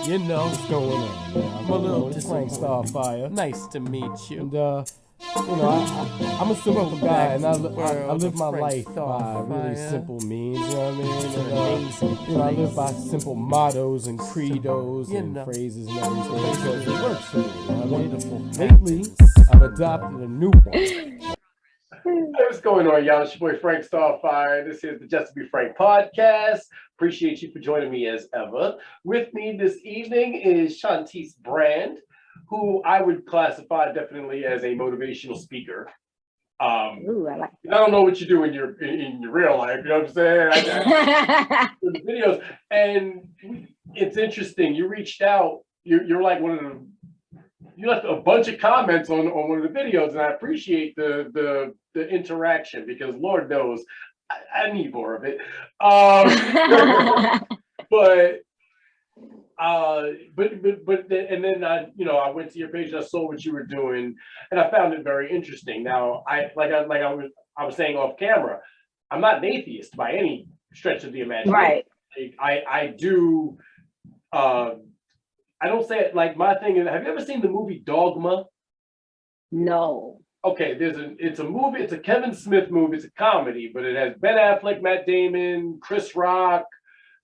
You know, What's going on, man? I'm a little Frank disappointed. Starfire. Nice to meet you. And, I'm a simple guy, and I live my life by really simple means, you know what I mean? And, I live by simple mottos and credos and phrases and everything because it works for me, you know what I mean? Lately, I've adopted a new one. Hey, what's going on, y'all? It's your boy Frank Starfire. This is the Just to Be Frank podcast. Appreciate you for joining me as ever. With me this evening is Shontyce Brand, who I would classify definitely as a motivational speaker. Ooh, I like I don't know what you do in your real life, you know what I'm saying? The videos, and it's interesting. You reached out. You're like one of the. You left a bunch of comments on one of the videos, and I appreciate the interaction because Lord knows I need more of it. And then I went to your page and I saw what you were doing, and I found it very interesting. Now I was saying off camera, I'm not an atheist by any stretch of the imagination. right. I do. I don't say it like my thing is. Have you ever seen the movie Dogma? No. Okay, it's a movie. It's a Kevin Smith movie. It's a comedy, but it has Ben Affleck, Matt Damon, Chris Rock,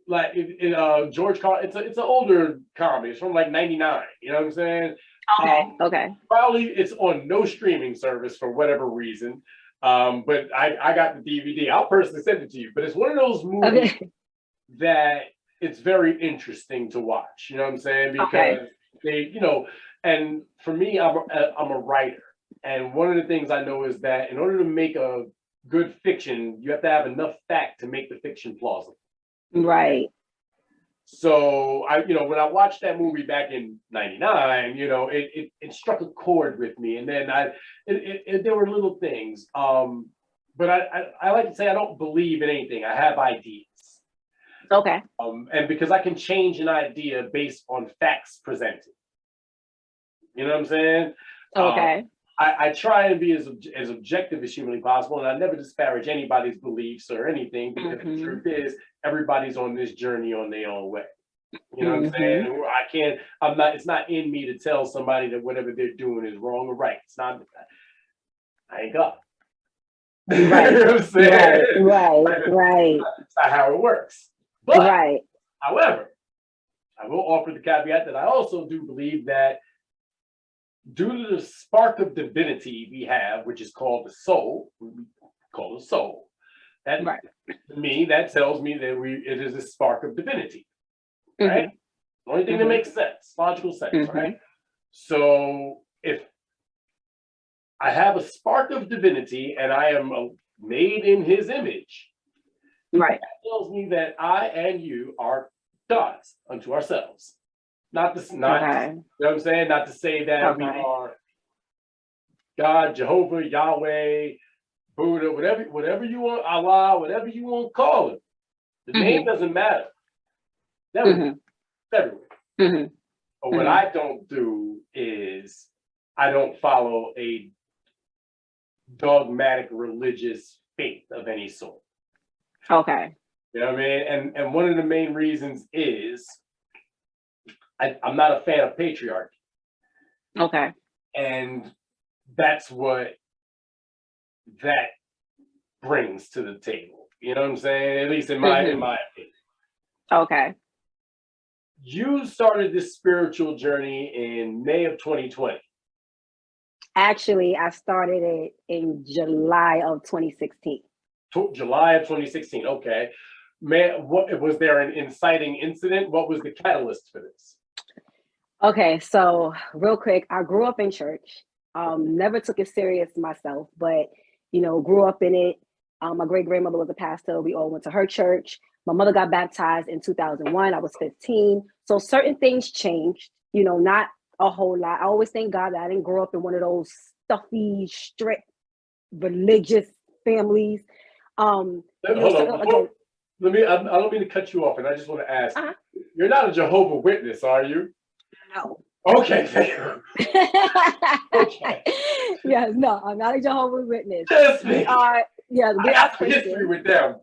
George Carlin. It's an older comedy. It's from like '99. You know what I'm saying? Okay. Probably it's on no streaming service for whatever reason. But I got the DVD. I'll personally send it to you. But it's one of those movies that it's very interesting to watch. You know what I'm saying? Because they, and for me, I'm a writer. And one of the things I know is that in order to make a good fiction, you have to have enough fact to make the fiction plausible. Right. So when I watched that movie back in '99, it struck a chord with me. And then there were little things. But I like to say I don't believe in anything. I have ideas. Okay. And because I can change an idea based on facts presented. You know what I'm saying? Okay. I try and be as objective as humanly possible, and I never disparage anybody's beliefs or anything, because the truth is everybody's on this journey on their own way. You know what I'm saying? It's not in me to tell somebody that whatever they're doing is wrong or right. It's not, I ain't God. Right. You know what I'm saying? Right. That's not how it works. But, right. However, I will offer the caveat that I also do believe that due to the spark of divinity we have, which is called the soul, that to me, that tells me that it is a spark of divinity, right? The only thing that makes sense, logical sense, right? So if I have a spark of divinity and I am made in his image, right, that tells me that I and you are gods unto ourselves. You know what I'm saying? Not to say that we are God, Jehovah, Yahweh, Buddha, whatever you want, Allah, whatever you want to call it. The name doesn't matter. Everywhere. But what I don't do is I don't follow a dogmatic religious faith of any sort. Okay. You know what I mean? And one of the main reasons is I'm not a fan of patriarchy. Okay. And that's what that brings to the table. You know what I'm saying? At least in my opinion. Okay. You started this spiritual journey in May of 2020. Actually, I started it in July of 2016. July of 2016. Okay. What was there an inciting incident? What was the catalyst for this? Okay, so real quick, I grew up in church. Never took it serious myself, but grew up in it. My great grandmother was a pastor. We all went to her church. My mother got baptized in 2001. I was 15. So certain things changed, not a whole lot. I always thank God that I didn't grow up in one of those stuffy, strict, religious families. Hold on. I don't mean to cut you off, and I just want to ask, you're not a Jehovah's Witness, are you? No. Okay, thank you. Okay. Yes, no, I'm not a Jehovah's Witness. Just me. We are I have history with them.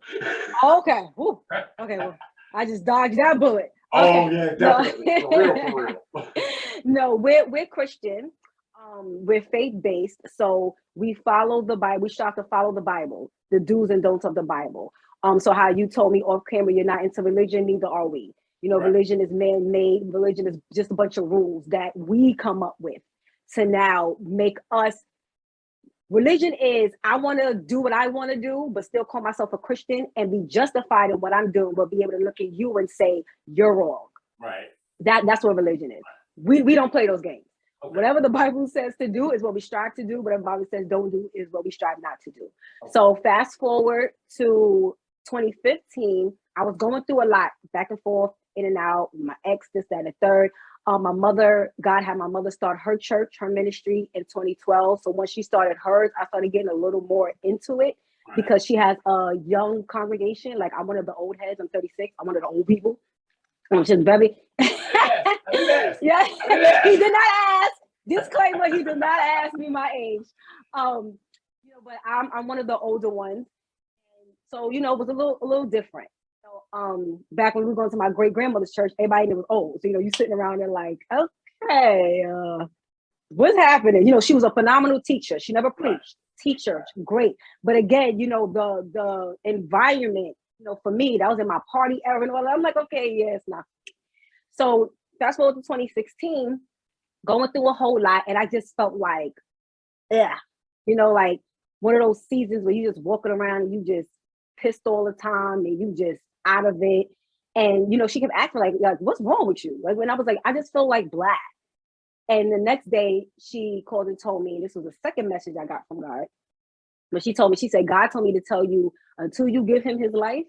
Okay. Whew. Okay, well, I just dodged that bullet. Oh yeah, definitely. No. For real. No, we're Christian. We're faith-based, so we follow the Bible. We strive to follow the Bible, the do's and don'ts of the Bible. So how you told me off camera, you're not into religion, neither are we. Right. Religion is man-made. Religion is just a bunch of rules that we come up with to now make us. Religion is, I want to do what I want to do, but still call myself a Christian and be justified in what I'm doing, but be able to look at you and say, you're wrong. Right. That's what religion is. We don't play those games. Okay. Whatever the Bible says to do is what we strive to do. Whatever the Bible says don't do is what we strive not to do. Okay. So fast forward to 2015, I was going through a lot, back and forth, in and out, my ex, this, that, and the third. God had my mother start her church, her ministry in 2012. So when she started hers, I started getting a little more into it because she has a young congregation. Like, I'm one of the old heads. I'm 36. I'm one of the old people. Which is very. Yeah, he did not ask. Disclaimer: he did not ask me my age. But I'm one of the older ones. So, it was a little different. So, back when we were going to my great grandmother's church, everybody knew it was old. So, you sitting around there like, okay, what's happening? She was a phenomenal teacher. She never preached. Teacher, great. But again, the environment, for me, that was in my party era and all that. I'm like, okay, yeah, it's not. So fast forward to 2016, going through a whole lot, and I just felt like, yeah, like one of those seasons where you just walking around and you just pissed all the time and you just out of it. And she kept asking like, what's wrong with you? Like, when I was like, I just feel like black. And the next day she called and told me, and this was the second message I got from God. But she told me, she said, God told me to tell you, until you give him his life,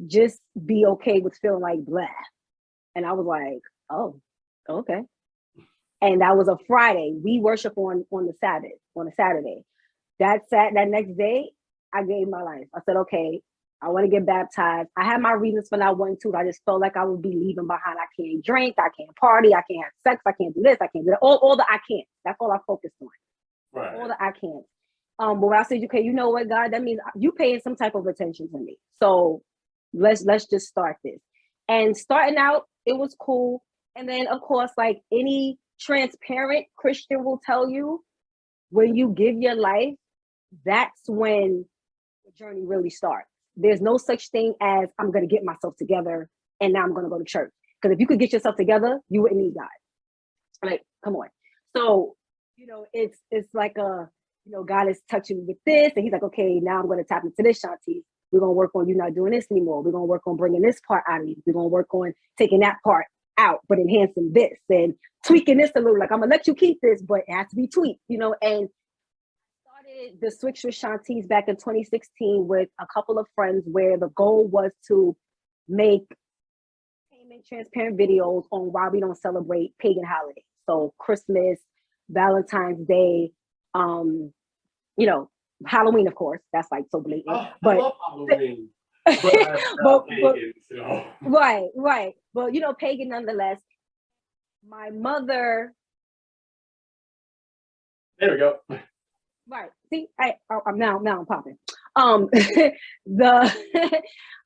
just be okay with feeling like black. And I was like, oh, okay. And that was a Friday. We worship on a Saturday. That next day, I gave my life. I said, okay, I want to get baptized. I had my reasons for not wanting to. I just felt like I would be leaving behind. I can't drink. I can't party. I can't have sex. I can't do this. I can't do that. All the I can't. That's all I focused on. Right. All the I can't. But when I said, okay, you know what, God, that means you paying some type of attention to me. So let's just start this. And starting out, it was cool. And then, of course, like any transparent Christian will tell you, when you give your life, that's when the journey really starts. There's no such thing as I'm going to get myself together and now I'm going to go to church. Because if you could get yourself together, you wouldn't need God. Like, come on. So, it's like God is touching me with this. And he's like, okay, now I'm going to tap into this, Shontyce. We're going to work on you not doing this anymore. We're going to work on bringing this part out of you. We're going to work on taking that part out, but enhancing this and tweaking this a little. Like, I'm going to let you keep this, but it has to be tweaked, and started the Switch with Shontyce back in 2016 with a couple of friends, where the goal was to make payment transparent videos on why we don't celebrate pagan holidays. So Christmas, Valentine's Day, Halloween, of course, that's like so blatant. But I love Halloween. but pagan, so. Right. But pagan nonetheless. My mother. There we go. Right. See, I'm now I'm popping.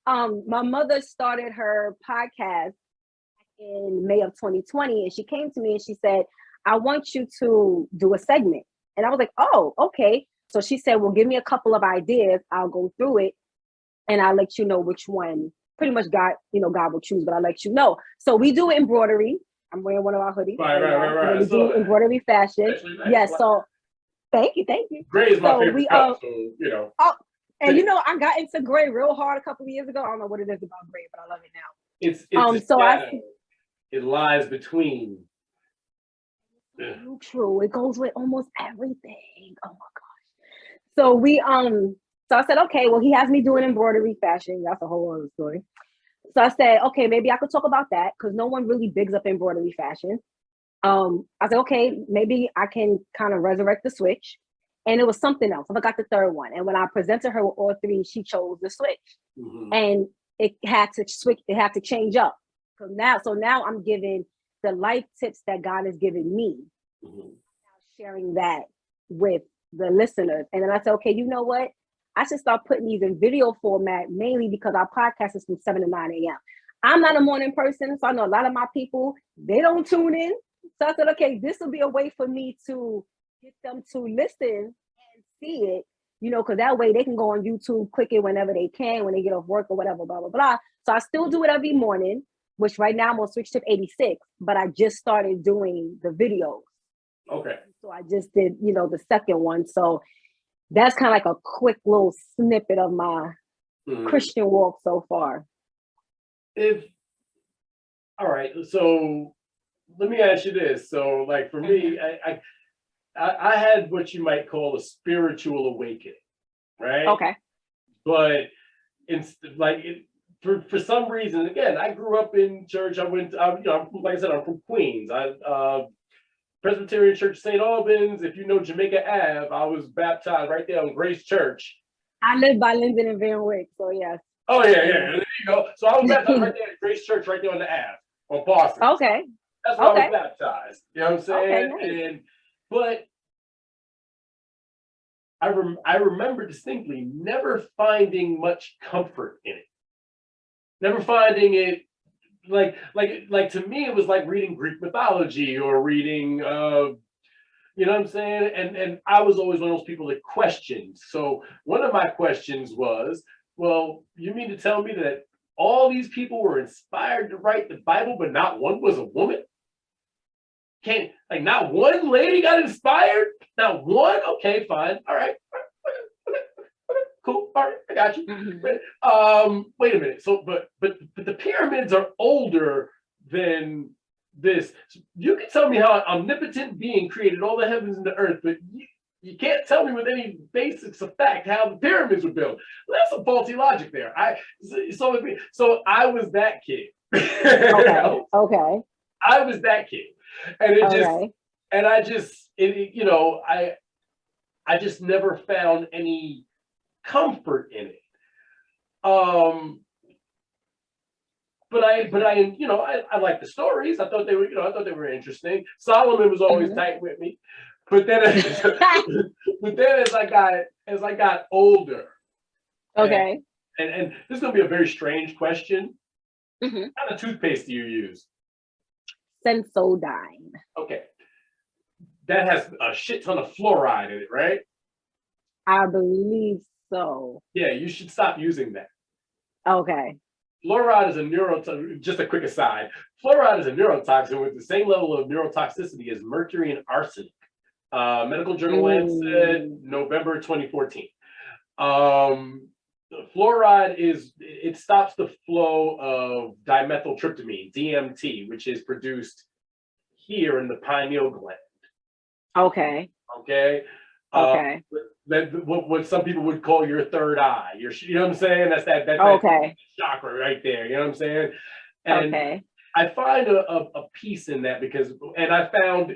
My mother started her podcast in May of 2020, and she came to me and she said, I want you to do a segment. And I was like, oh, okay. So she said, well, give me a couple of ideas. I'll go through it and I'll let you know which one. Pretty much God will choose, but I'll let you know. So we do embroidery. I'm wearing one of our hoodies. Right. We do embroidery fashion. Yes. So thank you. Gray is my favorite color, so Oh, and I got into gray real hard a couple of years ago. I don't know what it is about gray, but I love it now. It's it lies between. True. It goes with almost everything. Oh my gosh. So so I said, okay, well, he has me doing embroidery fashion. That's a whole other story. So I said, okay, maybe I could talk about that because no one really bigs up embroidery fashion. I said, okay, maybe I can kind of resurrect the Switch. And it was something else. I forgot the third one. And when I presented her with all three, she chose the Switch. Mm-hmm. And it had to switch. It had to change up. So now I'm giving the life tips that God has given me, mm-hmm. sharing that with the listeners. And then I said, okay, you know what? I should start putting these in video format, mainly because our podcast is from 7 to 9 a.m. I'm not a morning person, so I know a lot of my people, they don't tune in. So I said, okay, this will be a way for me to get them to listen and see it, you know, because that way they can go on YouTube, click it whenever they can, when they get off work or whatever, blah, blah, blah. So I still do it every morning, which right now I'm on Switch Tip 86, but I just started doing the videos. Okay. So I just did, you know, the second one. So that's kind of like a quick little snippet of my Christian walk so far. All right, so let me ask you this. So like for me, I had what you might call a spiritual awakening, right? Okay. But for some reason, again, I grew up in church. Like I said, I'm from Queens. Presbyterian Church St. Albans. If you know Jamaica Ave, I was baptized right there on Grace Church. I live by Linden and Van Wyck, so yes. Oh yeah. There you go. So I was baptized right there at Grace Church, right there on the Ave, on Boston. Okay. That's where I was baptized. You know what I'm saying? Okay, nice. But I remember distinctly never finding much comfort in it. Never finding it like to me, it was like reading Greek mythology or reading you know what I'm saying? And I was always one of those people that questioned. So one of my questions was, well, you mean to tell me that all these people were inspired to write the Bible, but not one was a woman? Not one lady got inspired? Not one? Okay, fine. All right. Cool. All right, I got you. Wait a minute. So, but the pyramids are older than this. So you can tell me how an omnipotent being created all the heavens and the earth, but you can't tell me with any basics of fact how the pyramids were built. Well, that's some faulty logic there. So I was that kid. Okay. I was that kid, and I just never found any comfort in it. But I like the stories. I thought they were interesting. Solomon was always tight with me. But then as I got older. Okay. And this is gonna be a very strange question. What kind of toothpaste do you use? Sensodyne. Okay. That has a shit ton of fluoride in it, right? I believe so. Yeah, you should stop using that. Okay. Fluoride is a neurotoxin. Just a quick aside. Fluoride is a neurotoxin with the same level of neurotoxicity as mercury and arsenic. Medical Journal Lancet, November 2014. Fluoride stops the flow of dimethyltryptamine, DMT, which is produced here in the pineal gland. Okay. Okay. What some people would call your third eye. You know what I'm saying? That's that chakra right there. You know what I'm saying? And I find a peace in that and I found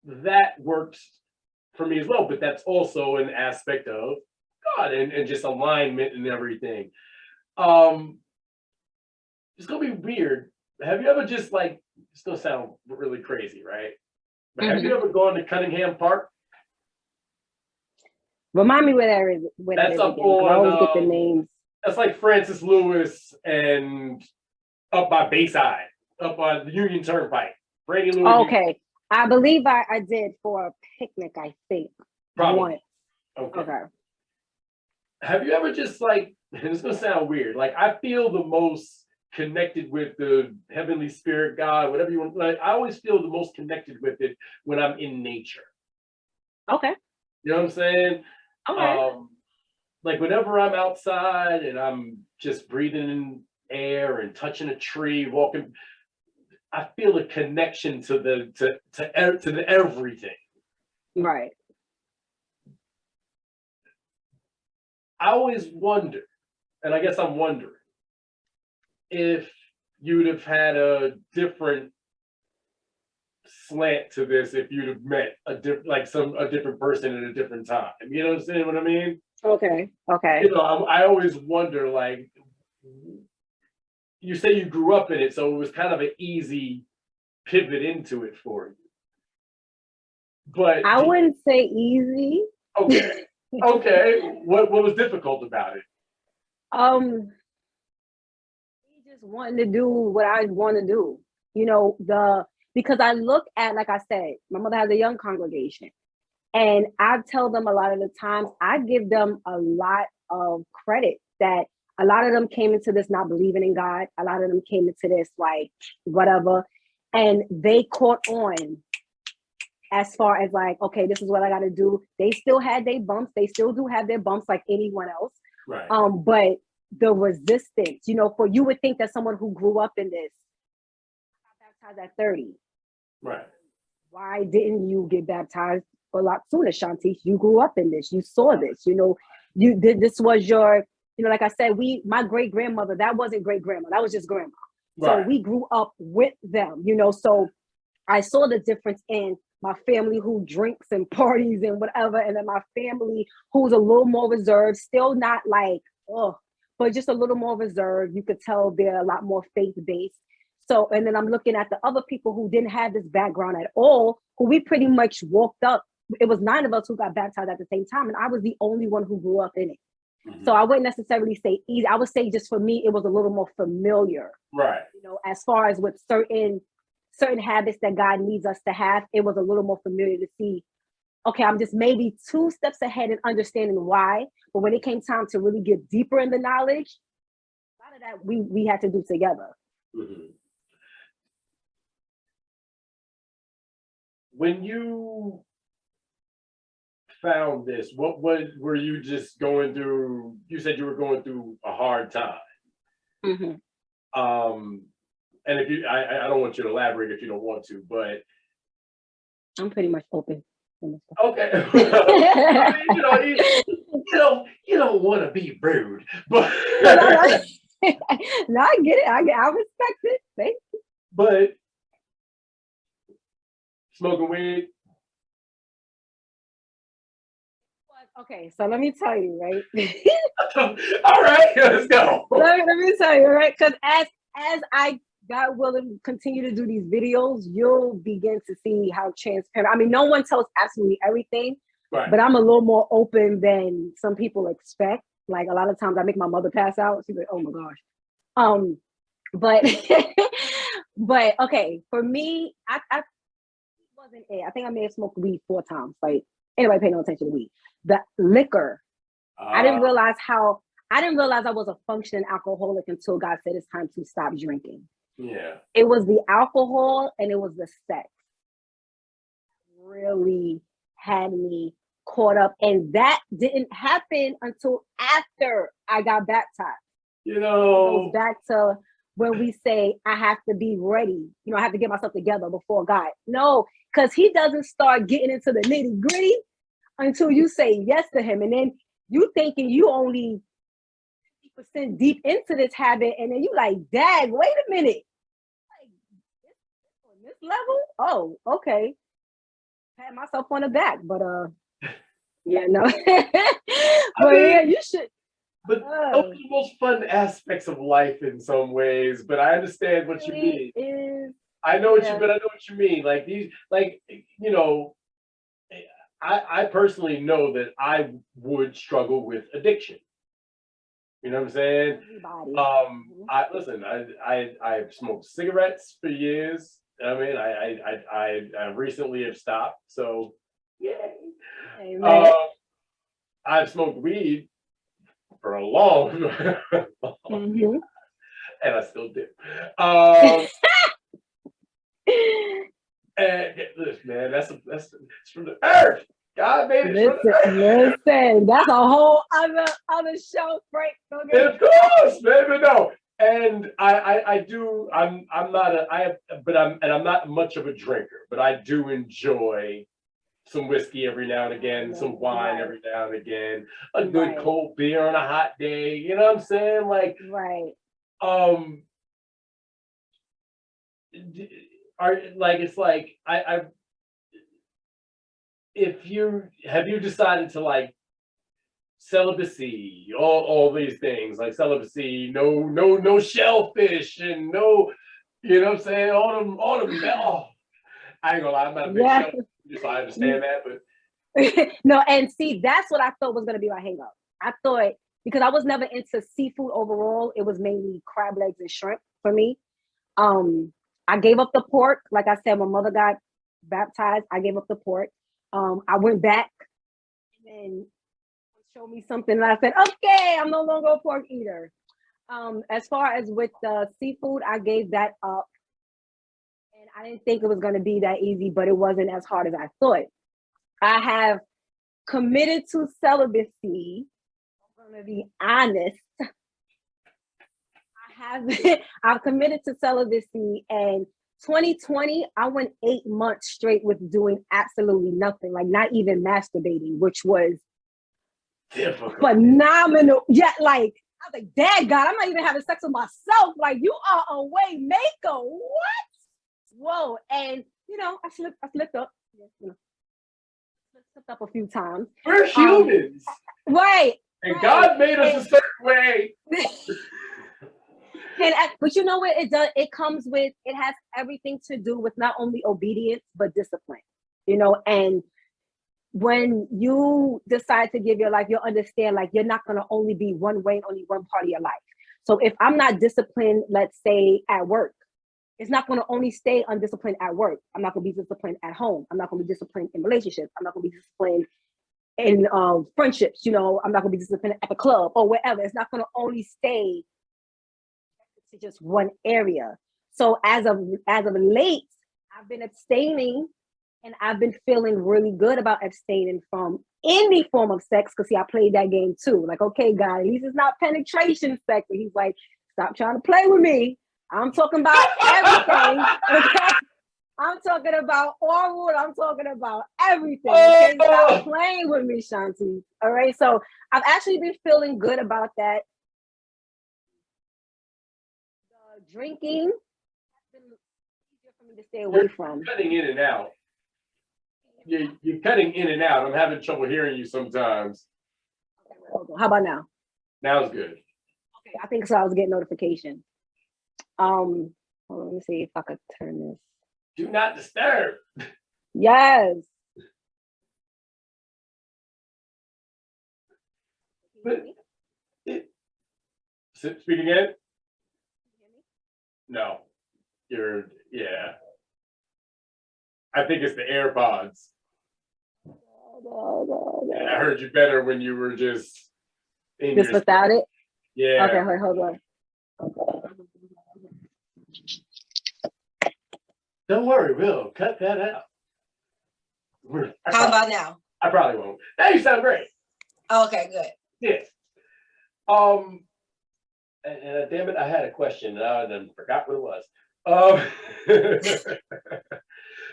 that works for me as well, but that's also an aspect of God and just alignment and everything. It's gonna be weird. Have you ever just it's gonna sound really crazy, right? But have you ever gone to Cunningham Park? Remind me where that is. That's up on. I always get the names. That's like Francis Lewis and up by Bayside, up by the Union Turnpike. Brady Lewis. Okay, I believe I did for a picnic. I think. Probably. Once. Okay. Have you ever just it's gonna sound weird. I feel the most connected with the heavenly spirit, God, whatever you want. I always feel the most connected with it when I'm in nature. Okay. You know what I'm saying? Okay. Whenever I'm outside and I'm just breathing in air and touching a tree, walking, I feel a connection to the everything. Right. I always wonder, and I guess I'm wondering, if you'd have had a different slant to this if you'd have met a different person at a different time. You know what I mean? Okay. I always wonder, you say you grew up in it, so it was kind of an easy pivot into it for you. But I wouldn't say easy. Okay. What was difficult about it? We just just wanting to do what I want to do. You know, because I look at, like I said, my mother has a young congregation. And I tell them a lot of the times, I give them a lot of credit that a lot of them came into this not believing in God. A lot of them came into this like whatever. And they caught on as far as like, okay, this is what I got to do. They still had their bumps. They still do have their bumps like anyone else. Right. But the resistance, you know, for you would think that someone who grew up in this got baptized at 30. Right. Why didn't you get baptized a lot sooner, Shontyce? You grew up in this. You saw this. You know, you did. This was your, you know, like I said, my great grandmother, that wasn't great grandma. That was just grandma. Right. So we grew up with them, you know, so I saw the difference in my family who drinks and parties and whatever. And then my family who's a little more reserved, still not like, oh, but just a little more reserved. You could tell they're a lot more faith-based. So, and then I'm looking at the other people who didn't have this background at all, who we pretty much walked up. It was 9 of us who got baptized at the same time. And I was the only one who grew up in it. Mm-hmm. So I wouldn't necessarily say easy. I would say just for me, it was a little more familiar. Right. You know, as far as with certain habits that God needs us to have, it was a little more familiar to see, okay, I'm just maybe 2 steps ahead in understanding why. But when it came time to really get deeper in the knowledge, a lot of that we had to do together. Mm-hmm. When you found this, what were you just going through? You said you were going through a hard time. Mm-hmm. And if you, I don't want you to elaborate if you don't want to, but I'm pretty much open. Okay. I mean, you don't want to be rude, but no, I get it. I respect it. Thank you. But smoking weed. Okay, so let me tell you, right? All right, let's go. Let me tell you, right? Because as I, God willing, continue to do these videos, you'll begin to see how transparent. I mean, no one tells absolutely everything, right, but I'm a little more open than some people expect. Like a lot of times I make my mother pass out. She's like, oh my gosh. But but okay, for me, I wasn't it. I think I may have smoked weed 4 times. Like anybody pay no attention to weed. The liquor. I didn't realize I was a functioning alcoholic until God said it's time to stop drinking. Yeah. It was the alcohol and it was the sex. Really had me caught up. And that didn't happen until after I got baptized. You know. It goes back to when we say I have to be ready. You know, I have to get myself together before God. No, because he doesn't start getting into the nitty-gritty until you say yes to him. And then you thinking you only 50% deep into this habit, and then you like, dag, wait a minute. Like, on this level? Oh, okay. Pat myself on the back, but yeah, no. But yeah, you should. But those are the most fun aspects of life in some ways. But I understand what you mean. I know what you mean. Like these, like, you know, I personally know that I would struggle with addiction. You know what I'm saying? I've smoked cigarettes for years. I mean, I recently have stopped. So yeah. I've smoked weed for a long, mm-hmm. and I still do. And listen, man, that's from the earth. God made it from the earth. Listen, that's a whole other show, Frank. Of course, baby, no. And I'm not much of a drinker, but I do enjoy some whiskey every now and again, some wine every now and again, a good cold beer on a hot day. You know what I'm saying? Like, have you decided to like celibacy, all these things like celibacy, no shellfish and no, you know what I'm saying? All them I ain't gonna lie, I'm not a big shellfish, so I understand that, but no, and see, that's what I thought was gonna be my hang up. I thought because I was never into seafood overall. It was mainly crab legs and shrimp for me. I gave up the pork. Like I said, my mother got baptized. I gave up the pork. I went back and showed me something, and I said, okay, I'm no longer a pork eater. As far as with the seafood, I gave that up. And I didn't think it was going to be that easy, but it wasn't as hard as I thought. I have committed to celibacy. I'm going to be honest. I've committed to celibacy, and 2020, I went 8 months straight with doing absolutely nothing, like not even masturbating, which was difficult, phenomenal. Yeah, like I was like, Dad, God, I'm not even having sex with myself. Like, you are a way maker. What? Whoa. And I slipped up. Slipped up a few times. We're humans. Right. And God made us a certain way. But you know what it does? It comes with, it has everything to do with not only obedience, but discipline. And when you decide to give your life, you'll understand, like, you're not going to only be one way, only one part of your life. So if I'm not disciplined, let's say at work, it's not going to only stay undisciplined at work. I'm not going to be disciplined at home. I'm not going to be disciplined in relationships. I'm not going to be disciplined in friendships. I'm not going to be disciplined at the club or wherever. It's not going to only stay to just one area. So as of late, I've been abstaining, and I've been feeling really good about abstaining from any form of sex, because I played that game too. Like, okay, God, at least it's not penetration sex. And he's like, stop trying to play with me. I'm talking about everything. Okay? I'm talking about oral. I'm talking about everything. Okay? Stop playing with me, Shontyce. All right. So I've actually been feeling good about that. Drinking has been easier for me to stay away from. Cutting in and out. You're cutting in and out. I'm having trouble hearing you sometimes. Okay, hold on. How about now? Now it's good. Okay, I think so. I was getting notification. Hold on, let me see if I could turn this. Do not disturb. Yes. But speak again. No, yeah. I think it's the AirPods. No. I heard you better when you were just without it? Yeah. Okay, hold on. Don't worry, we'll cut that out. How about now? I probably won't. Now you sound great. Okay, good. Yes. And damn it, I had a question and I then forgot what it was.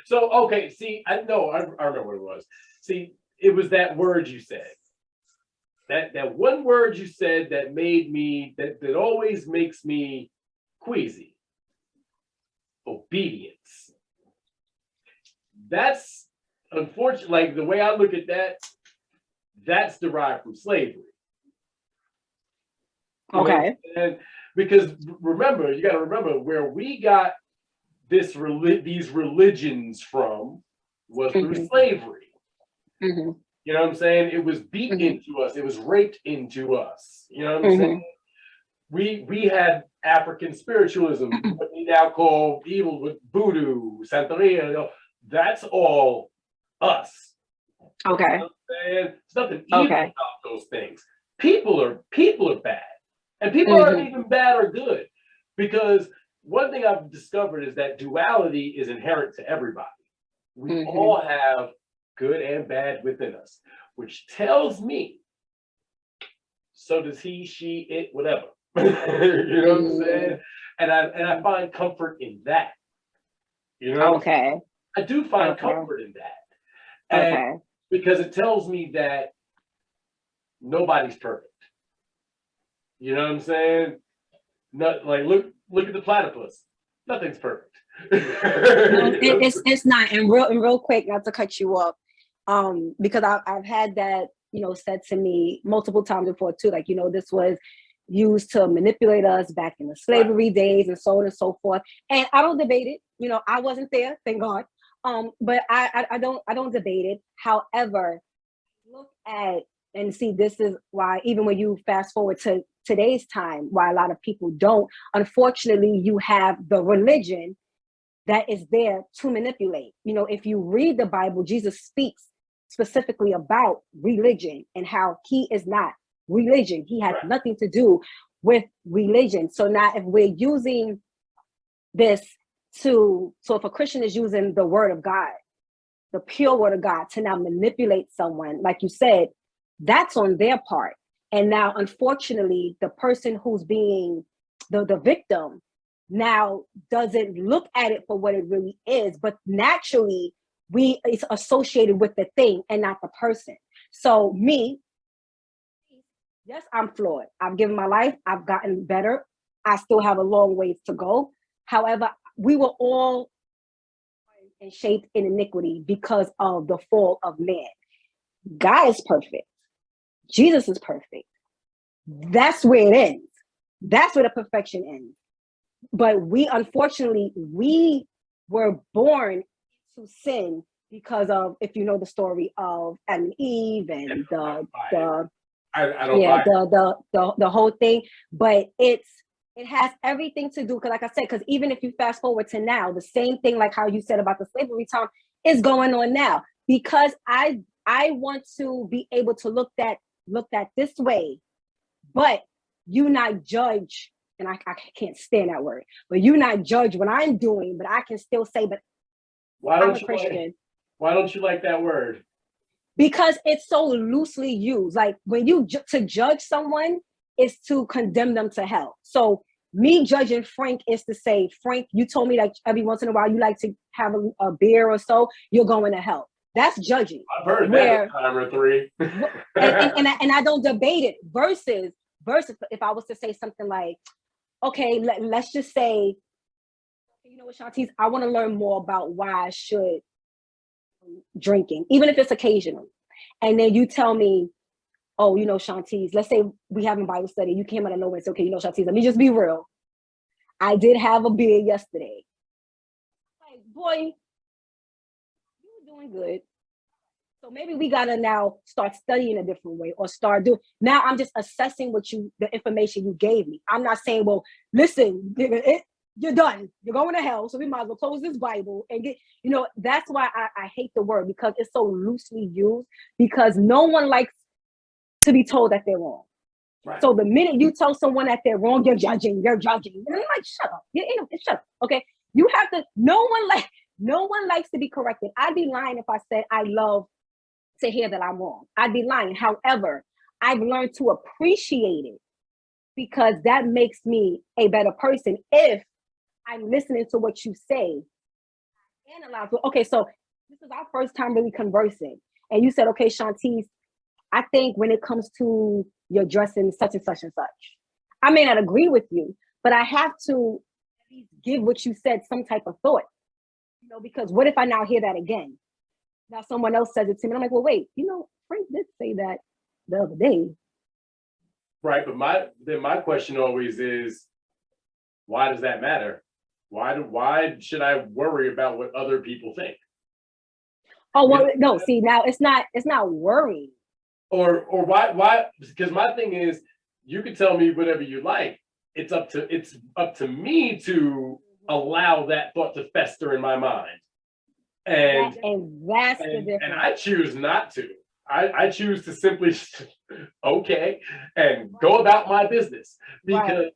So okay, see, I remember what it was. See, it was that word you said. That one word you said that made me that always makes me queasy. Obedience. That's unfortunately, like, the way I look at that, that's derived from slavery. Okay. And because remember, you got to remember where we got these religions from was through slavery. Mm-hmm. You know what I'm saying? It was beaten into us. It was raped into us. You know what I'm saying? We had African spiritualism, what we now call evil with voodoo, Santeria. That's all us. Okay. You know what I'm saying? There's nothing evil about those things. People are bad. And people aren't even bad or good. Because one thing I've discovered is that duality is inherent to everybody. We all have good and bad within us, which tells me, so does he, she, it, whatever. You know what I'm saying? And I find comfort in that. You know? Okay. I do find comfort in that. And because it tells me that nobody's perfect. You know what I'm saying? Not like look at the platypus. Nothing's perfect. It's not. And real quick, not to cut you off, because I've had that said to me multiple times before too. Like, this was used to manipulate us back in the slavery days and so on and so forth. And I don't debate it. I wasn't there, thank God. But I don't debate it. However, look at And see, this is why, even when you fast forward to today's time, why a lot of people don't, unfortunately, you have the religion that is there to manipulate. You know, if you read the Bible, Jesus speaks specifically about religion and how he is not religion. He has nothing to do with religion. So now if we're using this so if a Christian is using the word of God, the pure word of God, to now manipulate someone, like you said, that's on their part. And now, unfortunately, the person who's being the victim now doesn't look at it for what it really is, but naturally it's associated with the thing and not the person. So me, yes, I'm flawed. I've given my life. I've gotten better. I still have a long ways to go. However, we were all and shaped in iniquity because of the fall of man. God is perfect. Jesus is perfect. That's where it ends. That's where the perfection ends. But we, unfortunately, we were born to sin because of, if you know the story of Adam and Eve and the whole thing. But it has everything to do, because like I said, because even if you fast forward to now, the same thing, like how you said about the slavery time, is going on now. Because I want to be able to look at this way, but you not judge, and I can't stand that word, but you not judge what I'm doing, but I can still say, but I'm a Christian. Why don't you like that word? Because it's so loosely used. Like when you to judge someone is to condemn them to hell. So me judging Frank is to say, Frank, you told me that every once in a while you like to have a beer or so, you're going to hell. That's judging. I've heard that a time or three. and I don't debate it. Versus if I was to say something like, okay, let's just say, you know what, Shontyce, I want to learn more about why I should drinking, even if it's occasional. And then you tell me, oh, you know, Shontyce, let's say we having Bible study, you came out of nowhere and said, okay, you know, Shontyce, let me just be real. I did have a beer yesterday. Like, boy, you're doing good. So maybe we gotta now start studying a different way, or start doing. Now I'm just assessing the information you gave me. I'm not saying, well, listen, you're done. You're going to hell. So we might as well close this Bible and get, you know, that's why I hate the word, because it's so loosely used, because no one likes to be told that they're wrong. Right. So the minute you tell someone that they're wrong, you're judging. And I'm like, shut up. Shut up. Okay. You have to, no one likes to be corrected. I'd be lying if I said I love to hear that I'm wrong. I'd be lying. However, I've learned to appreciate it, because that makes me a better person if I'm listening to what you say. Analyze. Okay, so this is our first time really conversing. And you said, okay, Shontyce, I think when it comes to your dressing such and such and such, I may not agree with you, but I have to at least give what you said some type of thought. You know, because what if I now hear that again? Now someone else says it to me. I'm like, well, wait, you know, Frank did say that the other day. Right, but my question always is, why does that matter? Why should I worry about what other people think? Oh, well, no, see, now it's not worrying. Or why? Because my thing is, you can tell me whatever you like. It's up to me to allow that thought to fester in my mind. And that's the difference. And I choose not to. I choose to simply okay and go about my business, because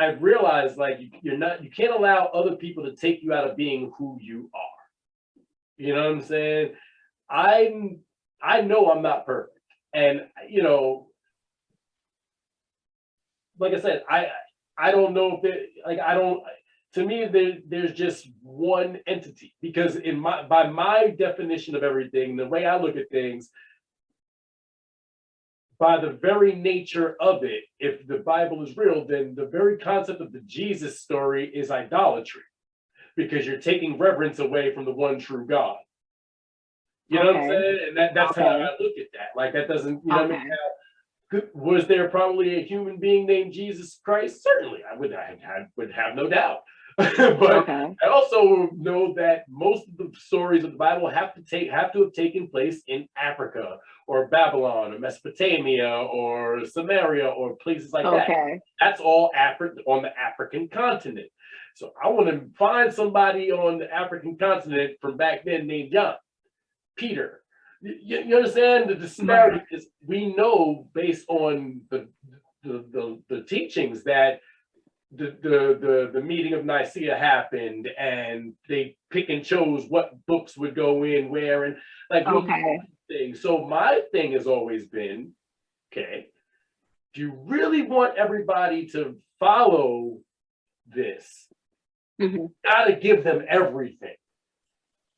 I've realized, like, you can't allow other people to take you out of being who you are. You know what I'm saying? I know I'm not perfect, and you know, like I said, I don't know if it, like, I don't. To me, there's just one entity, because by my definition of everything, the way I look at things, by the very nature of it, if the Bible is real, then the very concept of the Jesus story is idolatry, because you're taking reverence away from the one true God. You know what I'm saying? And that's how I look at that. Like, that doesn't, you know what I mean? Was there probably a human being named Jesus Christ? Certainly, I would have no doubt. But I also know that most of the stories of the Bible have to have taken place in Africa or Babylon or Mesopotamia or Samaria or places like that. That's all on the African continent. So I want to find somebody on the African continent from back then named John, Peter. You understand the disparity? Because we know based on the teachings that the meeting of Nicaea happened, and they pick and chose what books would go in where, and like things. So my thing has always been, okay, if you really want everybody to follow this, you gotta give them everything.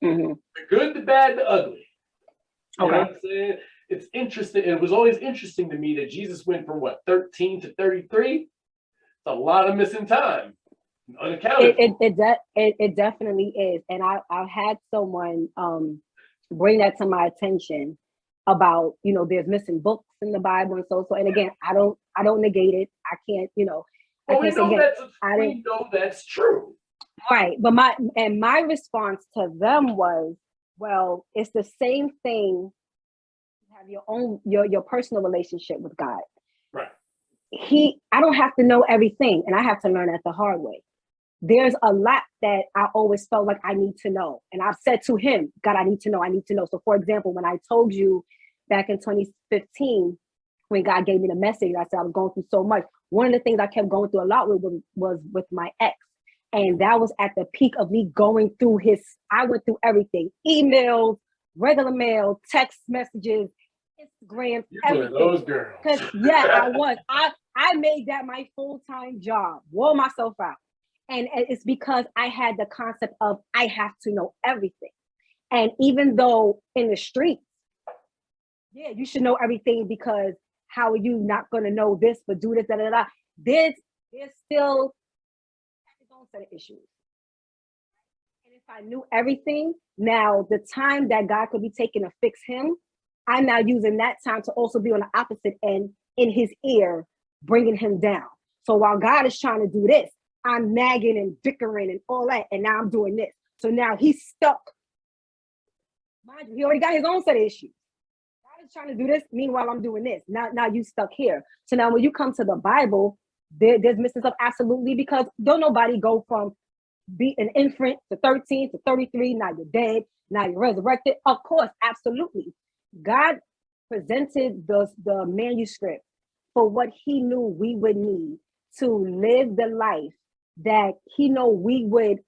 The good, the bad, the ugly. You know what I'm saying? It's interesting. It was always interesting to me that Jesus went from what, 13 to 33? A lot of missing time, unaccounted for. It definitely is, and I had someone bring that to my attention about, you know, there's missing books in the Bible and so. And again, I don't negate it. I can't, you know. Well, we know that's true, right? But my response to them was, well, it's the same thing. You have your own your personal relationship with God, right? I don't have to know everything, and I have to learn that the hard way. There's a lot that I always felt like I need to know. And I've said to him, God, I need to know. So for example, when I told you back in 2015, when God gave me the message, I said I was going through so much. One of the things I kept going through a lot was with my ex. And that was at the peak of me going through I went through everything, emails, regular mail, text messages, Instagram, everything. Those girls. I was. I made that my full-time job, wore myself out. And it's because I had the concept of I have to know everything. And even though in the streets, yeah, you should know everything, because how are you not going to know this, but do this, da, da, da. There's still his own set of issues. And if I knew everything, now the time that God could be taking to fix him, I'm now using that time to also be on the opposite end in his ear, bringing him down. So while God is trying to do this, I'm nagging and bickering and all that, and now I'm doing this. So now he's stuck. Mind you, he already got his own set of issues. God is trying to do this, meanwhile I'm doing this. Now you stuck here. So now when you come to the Bible, there's missing stuff, absolutely, because don't nobody go from be an infant to 13 to 33, now you're dead, now you're resurrected. Of course, absolutely. God presented the manuscript for what he knew we would need to live the life that he know we would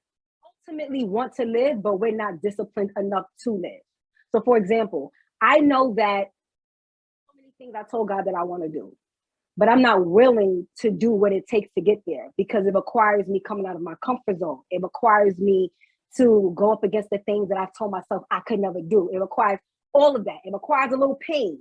ultimately want to live, but we're not disciplined enough to live. So for example, I know that so many things I told God that I want to do, but I'm not willing to do what it takes to get there, because it requires me coming out of my comfort zone. It requires me to go up against the things that I've told myself I could never do. It requires all of that. It requires a little pain.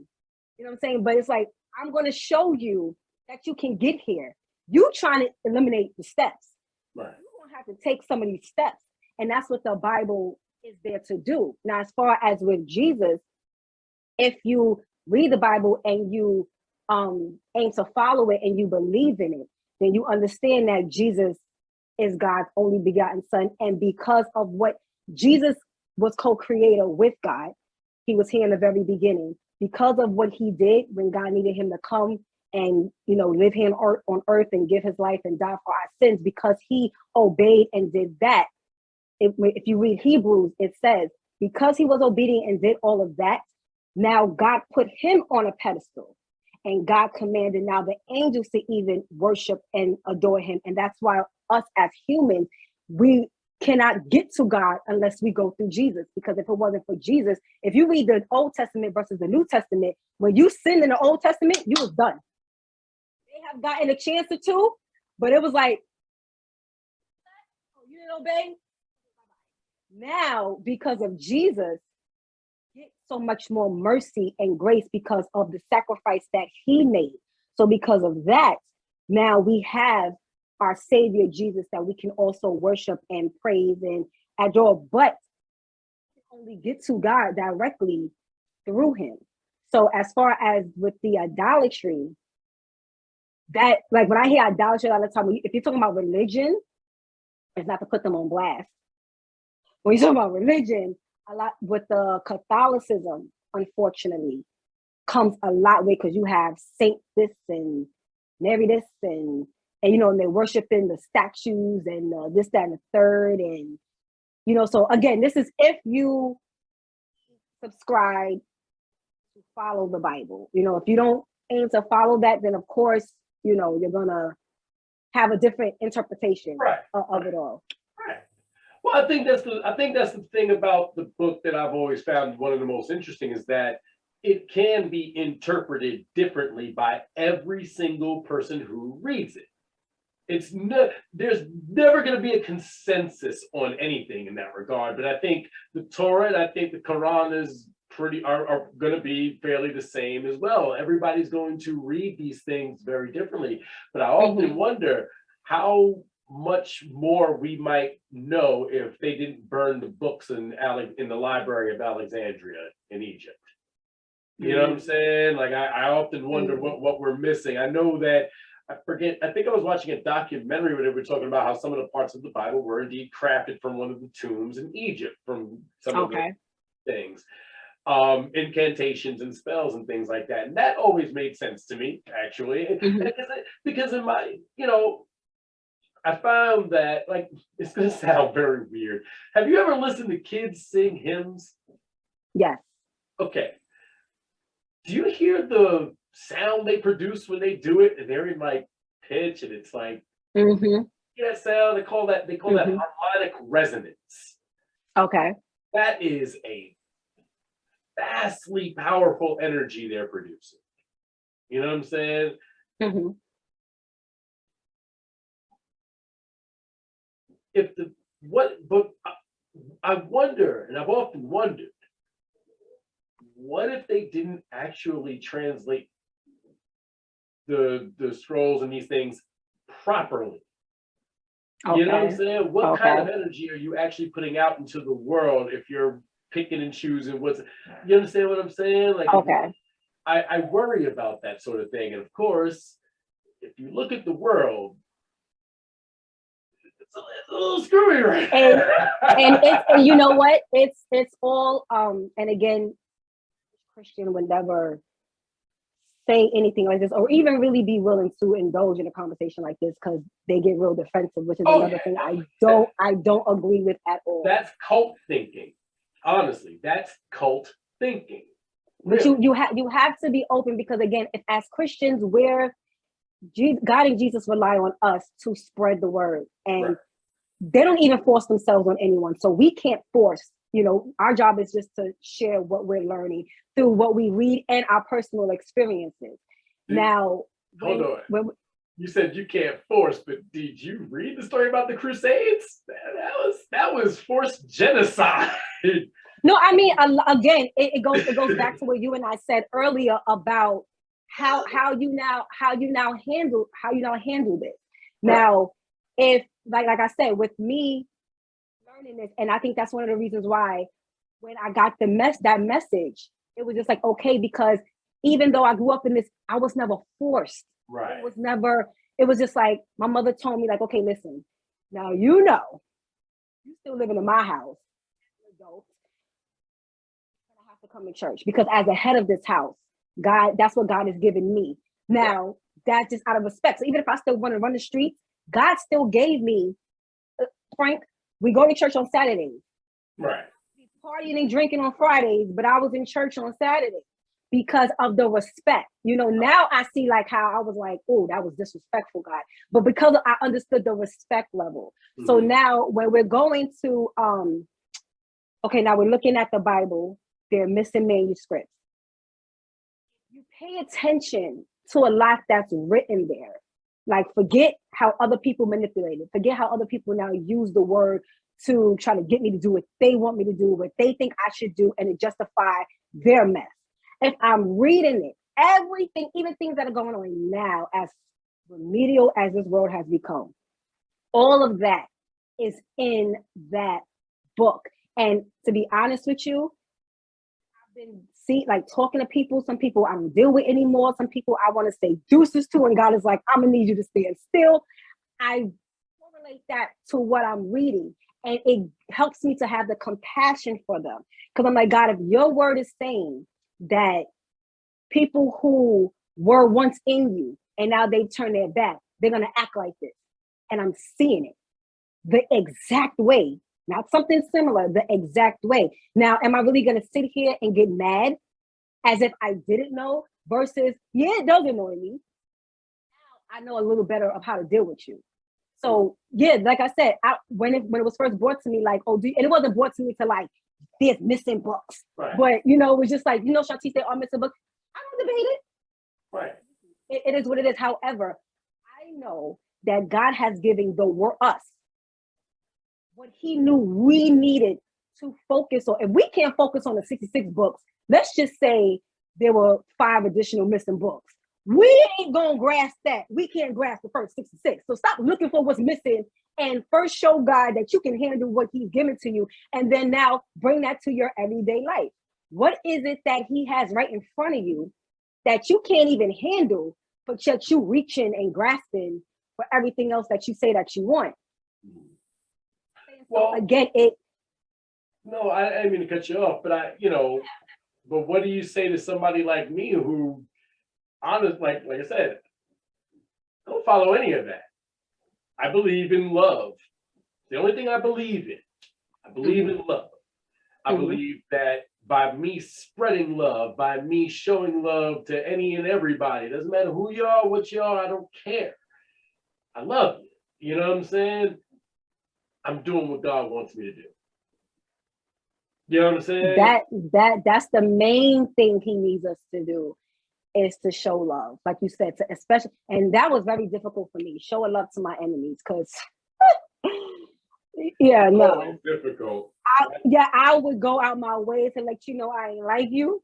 You know what I'm saying? But it's like, I'm going to show you that you can get here. You trying to eliminate the steps. Right. You don't have to take some of these steps. And that's what the Bible is there to do. Now, as far as with Jesus, if you read the Bible and you aim to follow it and you believe in it, then you understand that Jesus is God's only begotten son. And because of what Jesus was co-creator with God, he was here in the very beginning. Because of what he did when God needed him to come and, you know, live here on earth and give his life and die for our sins, because he obeyed and did that. If you read Hebrews, it says, because he was obedient and did all of that, now God put him on a pedestal, and God commanded now the angels to even worship and adore him. And that's why us as humans, we cannot get to God unless we go through Jesus. Because if it wasn't for Jesus, if you read the Old Testament versus the New Testament, when you sinned in the Old Testament, you was done. They have gotten a chance or two, but it was like, oh, you didn't obey? Now, because of Jesus, get so much more mercy and grace because of the sacrifice that he made. So because of that, now we have our Savior Jesus that we can also worship and praise and adore, but only get to God directly through him. So as far as with the idolatry, that, like when I hear idolatry all the time, if you're talking about religion, It's not to put them on blast. When you talk about religion, a lot with the Catholicism, unfortunately, comes a lot with, because you have Saint this and Mary this and you know, and they're worshiping the statues and this, that, and the third. And, you know, so again, this is if you subscribe to follow the Bible. You know, if you don't aim to follow that, then of course, you know, you're gonna have a different interpretation of it all. Right. Well, I think that's the thing about the book that I've always found one of the most interesting, is that it can be interpreted differently by every single person who reads it. There's never going to be a consensus on anything in that regard. But I think the Torah and I think the Quran are going to be fairly the same as well. Everybody's going to read these things very differently. But I often wonder how much more we might know if they didn't burn the books in the library of Alexandria in Egypt. You know what I'm saying? Like I often wonder what we're missing. I know that I think I was watching a documentary where they were talking about how some of the parts of the Bible were indeed crafted from one of the tombs in Egypt, from some of the things, incantations and spells and things like that. And that always made sense to me, actually, because in my, you know, I found that, like, it's going to sound very weird. Have you ever listened to kids sing hymns? Yes. Okay. Do you hear the sound they produce when they do it, and they're in like pitch, and it's like that sound? They call that harmonic resonance. Okay. That is a vastly powerful energy they're producing. You know what I'm saying? But I wonder, and I've often wondered, what if they didn't actually translate the scrolls and these things properly? You know what I'm saying? What kind of energy are you actually putting out into the world if you're picking and choosing you understand what I'm saying? Like, I worry about that sort of thing. And of course, if you look at the world, it's a little screwy right now. And you know what? It's all and again, Christian would never say anything like this, or even really be willing to indulge in a conversation like this, because they get real defensive, which is another thing I don't agree with at all. That's cult thinking. Honestly, that's cult thinking. But you have to be open, because again, if as Christians, God and Jesus rely on us to spread the word, and they don't even force themselves on anyone. So we can't force. You know, our job is just to share what we're learning through what we read and our personal experiences. Now, hold on. You said you can't force, but did you read the story about the Crusades? That was forced genocide. No, I mean, again, it goes back to what you and I said earlier about how you now handle this. Now, if like I said, with me learning this, and I think that's one of the reasons why when I got that message, it was just like, okay, because even though I grew up in this, I was never forced. Right. It was just like my mother told me, like, okay, listen, now you still living in my house, adult, I have to come to church, because as the head of this house, God, that's what God has given me. Now, that's just out of respect. So even if I still want to run the streets, God still gave me, Frank, we go to church on Saturdays. Right. Partying and drinking on Fridays, but I was in church on Saturdays because of the respect. You know, now I see like how I was like, oh, that was disrespectful, God. But because I understood the respect level. So now when we're going to, now we're looking at the Bible, they're missing manuscripts. You pay attention to a lot that's written there. Like, forget how other people manipulate it. Forget how other people now use the word to try to get me to do what they want me to do, what they think I should do, and to justify their mess. If I'm reading it, everything, even things that are going on now, as remedial as this world has become, all of that is in that book. And to be honest with you, I've been talking to people. Some people I don't deal with anymore. Some people I want to say deuces to, and God is like, I'm gonna need you to stand still. I equate that to what I'm reading. And it helps me to have the compassion for them. Because I'm like, God, if your word is saying that people who were once in you and now they turn their back, they're going to act like this. And I'm seeing it the exact way, not something similar, the exact way. Now, am I really going to sit here and get mad as if I didn't know versus, yeah, it does annoy me. Now I know a little better of how to deal with you. So yeah, like I said, when it was first brought to me, like, and it wasn't brought to me to like, there's missing books. Right. But, it was just like, Shontyce, they are missing books. I don't debate it. Right. It is what it is. However, I know that God has given us what he knew we needed to focus on. If we can't focus on the 66 books, let's just say there were 5 additional missing books. We ain't gonna grasp that. We can't grasp the first 66. So stop looking for what's missing and first show God that you can handle what he's given to you. And then now bring that to your everyday life. What is it that he has right in front of you that you can't even handle, but yet you reaching and grasping for everything else that you say that you want? Well, so again, no, I didn't mean to cut you off, but but what do you say to somebody like me who, honest, like I said, don't follow any of that. I believe in love. The only thing I believe in, I believe in love. I believe that by me spreading love, by me showing love to any and everybody, doesn't matter who you are, what you are, I don't care. I love you. You know what I'm saying? I'm doing what God wants me to do. You know what I'm saying? That's the main thing he needs us to do, is to show love, like you said, to especially, and that was very difficult for me, showing love to my enemies, because It's difficult. I would go out my way to let you know I ain't like you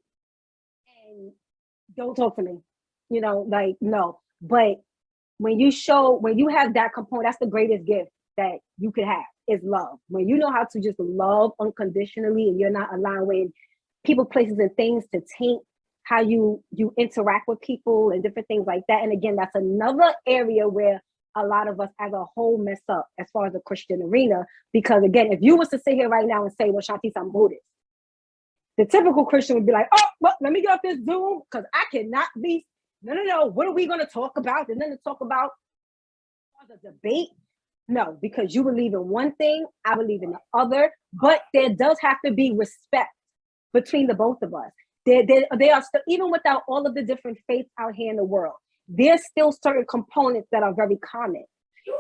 and don't talk to me, no. But when you have that component, that's the greatest gift that you could have, is love. When you know how to just love unconditionally and you're not allowing people, places, and things to taint how you interact with people and different things like that. And again, that's another area where a lot of us as a whole mess up as far as the Christian arena. Because again, if you was to sit here right now and say, well, Shontyce, I'm Buddhist, the typical Christian would be like, oh, well, let me get off this Zoom because I cannot be, no, what are we going to talk about? There's nothing to talk about. A debate? No, because you believe in one thing, I believe in the other, but there does have to be respect between the both of us. They are still, even without all of the different faiths out here in the world, there's still certain components that are very common.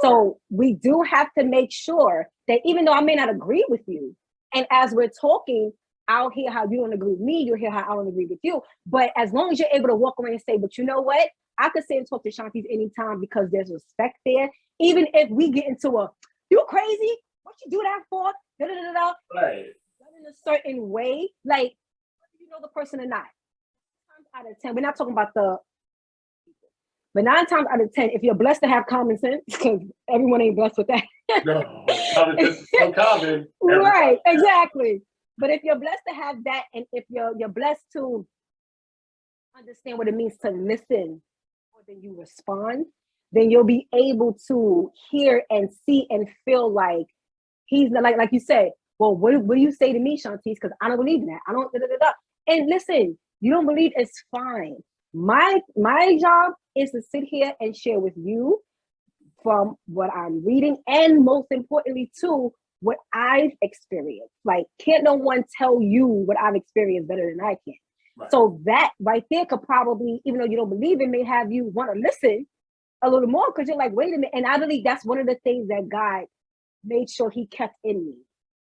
So we do have to make sure that even though I may not agree with you, and as we're talking, I'll hear how you don't agree with me, you'll hear how I don't agree with you. But as long as you're able to walk away and say, but you know what? I could sit and talk to Shontyce anytime because there's respect there. Even if we get into you crazy? What you do that for? Right. In a certain way, like, whether you know the person or not. 9 times out of 10, we're not talking about but 9 times out of 10, if you're blessed to have common sense, because everyone ain't blessed with that. No, common sense is so common. Right, exactly. But if you're blessed to have that, and if you're blessed to understand what it means to listen more than you respond, then you'll be able to hear and see and feel like he's like you said, well, what do you say to me, Shontyce? Because I don't believe in that. I don't And listen, you don't believe, it's fine. My job is to sit here and share with you from what I'm reading, and most importantly too, what I've experienced. Like, can't no one tell you what I've experienced better than I can. Right. So that right there could probably, even though you don't believe it, may have you want to listen a little more, because you're like, wait a minute. And I believe that's one of the things that God made sure he kept in me.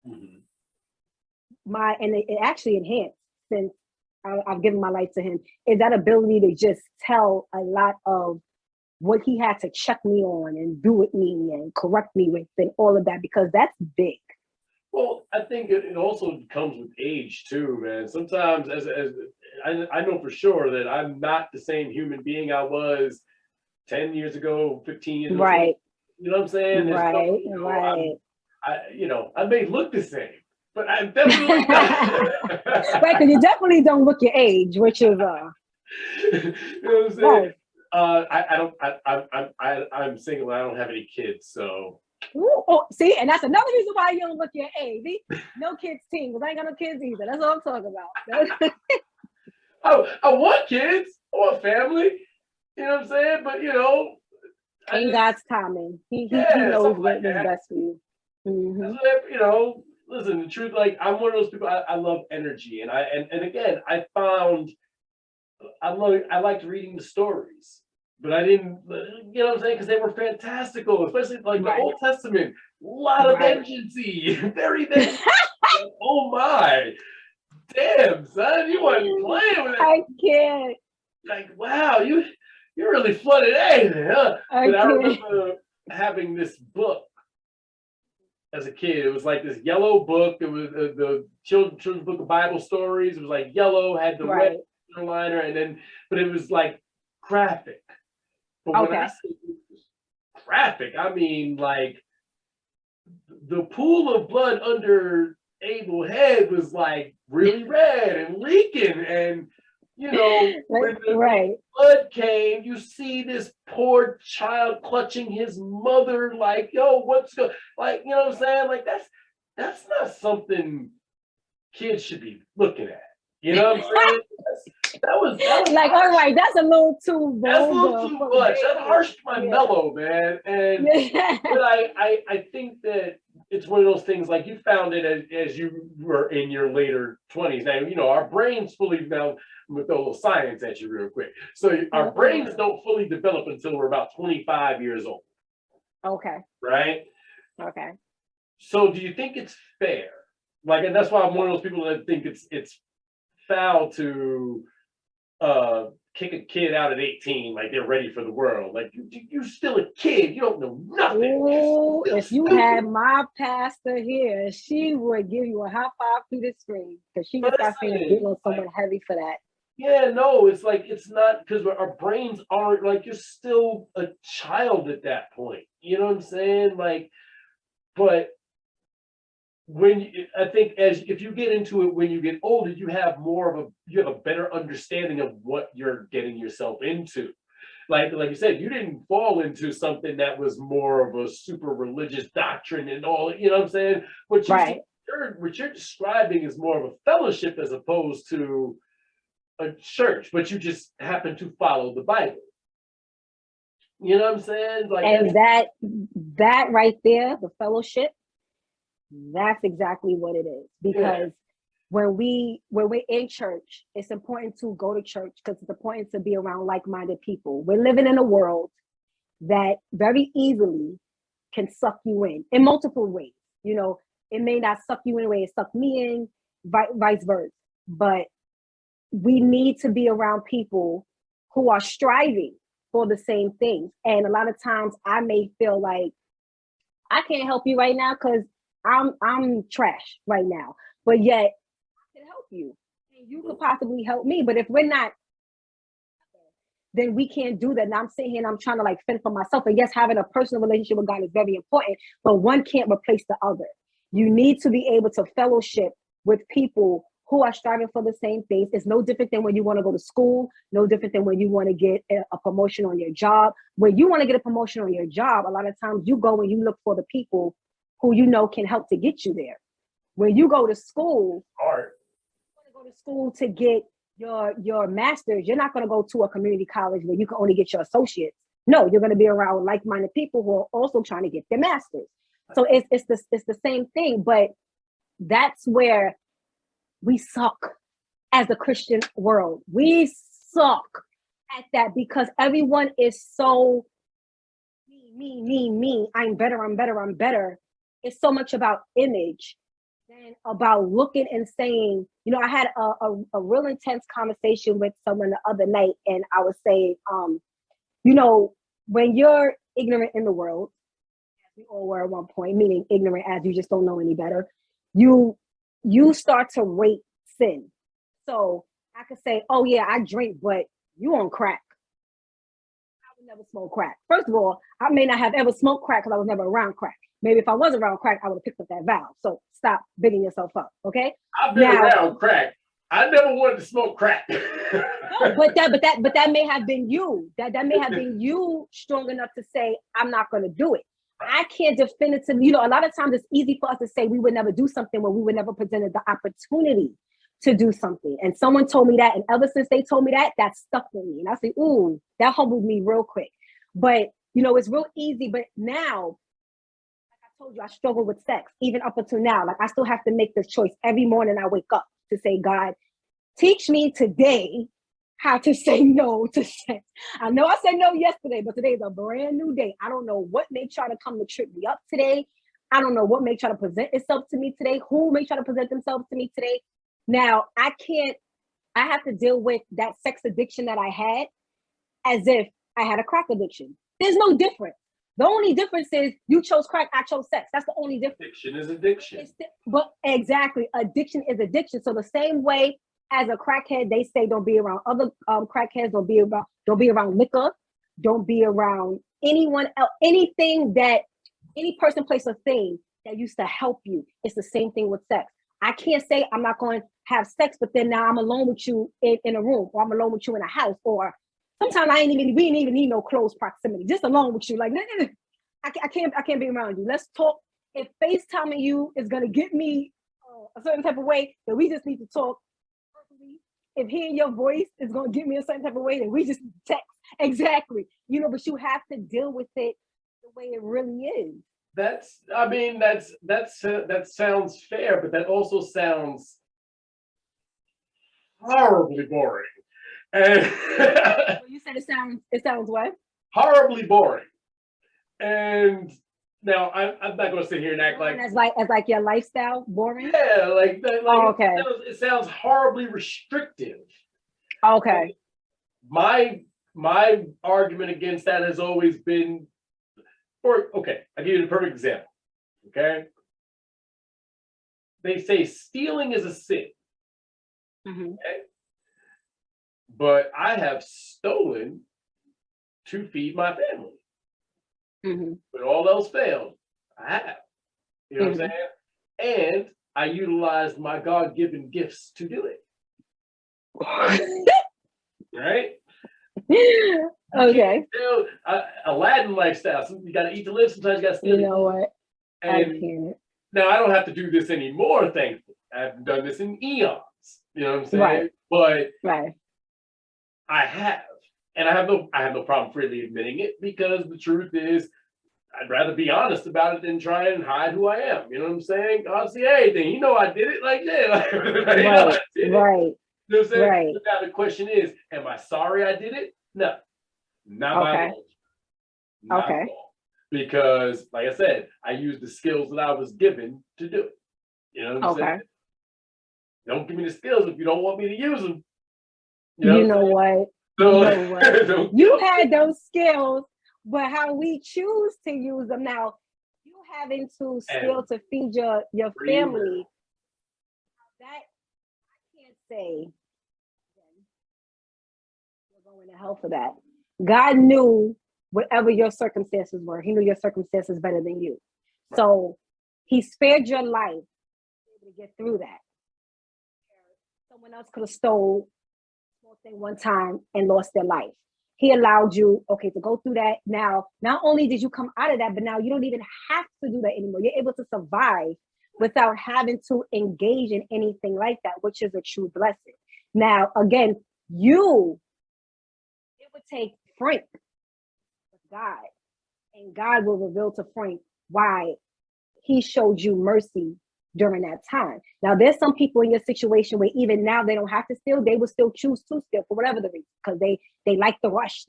Mm-hmm. And it actually enhanced since I've given my life to him, is that ability to just tell a lot of what he had to check me on and do with me and correct me with and all of that, because that's big. Well, I think it also comes with age too, man. Sometimes as I know for sure that I'm not the same human being I was 10 years ago, 15 years ago. Right. You know what I'm saying? Right, right. I may look the same, but I definitely right, because you definitely don't look your age, which is you know what I'm saying? Right. I'm single. I don't have any kids, so Ooh, oh, see, and that's another reason why you don't look your age. No kids team, because I ain't got no kids either. That's what I'm talking about. I want kids, I want family. You know what I'm saying? But In God's timing, he yeah, knows like what is best for you. Mm-hmm. Listen, the truth, like I'm one of those people. I love energy, and again, I found I liked reading the stories, but I didn't, you know what I'm saying, because they were fantastical, especially like the Old Testament. A lot of vengeance-y, very vengeful. Oh my, damn son, you wasn't playing with it. I can't. Like, wow, you really flooded everything, huh? But I remember having this book as a kid. It was like this yellow book. It was the children's book of Bible stories. It was like yellow, had the red liner, but it was like graphic. But when I say graphic, I mean like the pool of blood under Abel's head was like really red and leaking, and when the blood came, you see this poor child clutching his mother, like, yo, what's going, like, you know what I'm saying? Like that's not something kids should be looking at. You know what I'm saying? That was like, all right, that's a little too vulgar. That's a little too much. That harshed my mellow, man. And but I think that it's one of those things, like you found it as you were in your later 20s. Now, our brains fully, now I'm gonna throw a little science at you real quick. So our brains don't fully develop until we're about 25 years old. Okay. Right? Okay. So do you think it's fair? Like, and that's why I'm one of those people that think it's foul to kick a kid out at 18 like they're ready for the world. Like you're still a kid, you don't know nothing. Ooh, if you had my pastor here, she would give you a high five through the screen, because she would start saying get on someone heavy for that. Yeah, no, it's like, it's not, because our brains aren't, like, you're still a child at that point. You know what I'm saying? Like, but I think if you get into it when you get older, you have a better understanding of what you're getting yourself into. Like you said, you didn't fall into something that was more of a super religious doctrine and all, you know what I'm saying? What you're describing is more of a fellowship as opposed to a church, but you just happen to follow the Bible. You know what I'm saying? Like, and that right there, the fellowship, that's exactly what it is. Because when we're in church, it's important to go to church because it's important to be around like-minded people. We're living in a world that very easily can suck you in multiple ways. It may not suck you in a way it sucked me in, vice versa. But we need to be around people who are striving for the same things. And a lot of times I may feel like I can't help you right now because I'm trash right now, but yet I can help you and you could possibly help me. But if we're not, then we can't do that. Now I'm sitting here and I'm trying to like fend for myself. And yes, having a personal relationship with God is very important, but one can't replace the other. You need to be able to fellowship with people who are striving for the same things. It's no different than when you want to go to school, no different than when you want to get a promotion on your job. When you want to get a promotion on your job, a lot of times you go and you look for the people who can help to get you there. When you go to school, you want to go to school to get your master's, you're not going to go to a community college where you can only get your associates. No, you're going to be around like-minded people who are also trying to get their master's. So it's the same thing, but that's where we suck as a Christian world. We suck at that because everyone is so me. I'm better. It's so much about image than about looking and saying, I had a real intense conversation with someone the other night, and I was saying, when you're ignorant in the world, as we all were at one point, meaning ignorant as you just don't know any better, you start to rate sin. So I could say, oh yeah, I drink, but you on crack. I would never smoke crack. First of all, I may not have ever smoked crack because I was never around crack. Maybe if I was around crack, I would have picked up that valve. So stop bigging yourself up, okay? I've been around crack. I never wanted to smoke crack. No, but that may have been you. That may have been you strong enough to say, I'm not going to do it. I can't definitively, a lot of times it's easy for us to say we would never do something when we were never presented the opportunity to do something. And someone told me that, and ever since they told me that, that stuck with me. And I say, ooh, that humbled me real quick. But, it's real easy. But now, like I told you, I struggle with sex, even up until now. Like I still have to make this choice every morning I wake up to say, God, teach me today how to say no to sex. I know I said no yesterday, but today is a brand new day. I don't know what may try to come to trip me up today. I don't know what may try to present itself to me today. Who may try to present themselves to me today. Now, I have to deal with that sex addiction that I had as if I had a crack addiction. There's no difference. The only difference is you chose crack, I chose sex. That's the only difference. Addiction is addiction. But exactly, addiction is addiction. So the same way as a crackhead, they say don't be around other crackheads, don't be around liquor, don't be around anyone else, anything that any person, place, or thing that used to help you. It's the same thing with sex. I can't say I'm not going to have sex, but then now I'm alone with you in a room, or I'm alone with you in a house, or sometimes we ain't even need no close proximity, just alone with you. Like, I can't be around you. Let's talk. If FaceTiming you is gonna get me a certain type of way, then we just need to talk. If hearing your voice is gonna get me a certain type of way, then we just text. Exactly. But you have to deal with it the way it really is. That sounds fair, but that also sounds horribly boring. And You said it sounds what? Horribly boring. And now I'm not gonna sit here and act like as like your lifestyle boring. Yeah, like that. Like, okay. It sounds horribly restrictive. Okay. My argument against that has always been, I'll give you the perfect example. Okay. They say stealing is a sin. Mm-hmm. Okay? But I have stolen to feed my family. Mm-hmm. But all else failed, I have. You know what I'm saying? And I utilized my God-given gifts to do it. Right? Okay. Aladdin lifestyle. You got to eat to live. Sometimes you got to steal. You know what? And I can't. Now I don't have to do this anymore. Thankfully, I've done this in eons. You know what I'm saying? Right. But Right. I have, and I have no problem freely admitting it, because the truth is, I'd rather be honest about it than try and hide who I am. You know what I'm saying? I'll see anything. I did it like that. Right. Right. Right. You know what I'm saying? Right. Now the question is, am I sorry I did it? No, not by all. Not at all. Because, like I said, I used the skills that I was given to do it. You know what I'm saying? Don't give me the skills if you don't want me to use them. You know what? So, you had those skills, but how we choose to use them now, you having to steal to feed your family. That I can't say you're going to hell for that. God knew whatever your circumstances were. He knew your circumstances better than you. So he spared your life to get through that. Someone else could have stole small thing one time and lost their life. He allowed you, to go through that. Now, not only did you come out of that, but now you don't even have to do that anymore. You're able to survive without having to engage in anything like that, which is a true blessing. Now, again, it would take Frank with God, and God will reveal to Frank why he showed you mercy during that time. Now, there's some people in your situation where even now they don't have to steal, they will still choose to steal for whatever the reason, because they like the rush,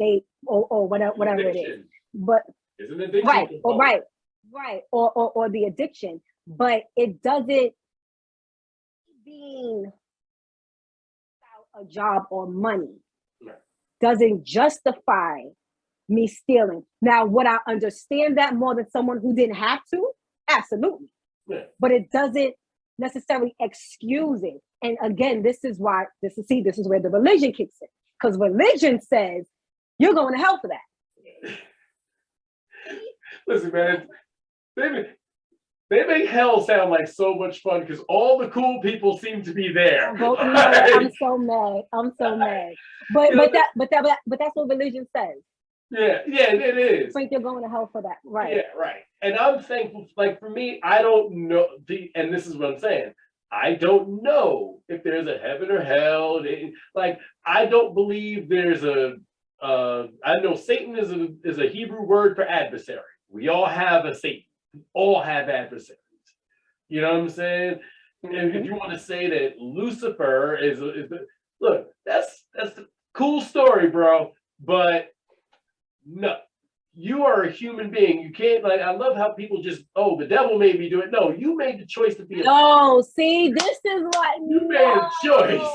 or whatever it is. But it's an addiction. Right, or the addiction. But it doesn't, being without a job or money doesn't justify me stealing. Now, would I understand that more than someone who didn't have to? Absolutely. Yeah. But it doesn't necessarily excuse it. And again, this is where the religion kicks in. Because religion says you're going to hell for that. Listen, man, they make hell sound like so much fun because all the cool people seem to be there. I'm so mad. But that's what religion says. Yeah, it is. Think you're going to hell for that, right? Yeah, right. And I'm thankful, like for me, I don't know and this is what I'm saying. I don't know if there's a heaven or hell. Like, I don't believe there's I know Satan is a Hebrew word for adversary. We all have a Satan. We all have adversaries. You know what I'm saying? And if you want to say that Lucifer is look, that's a cool story, bro. But no, you are a human being. You can't, like, I love how people just, oh, the devil made me do it. No, you made the choice to be a No, see, this is what you made a choice.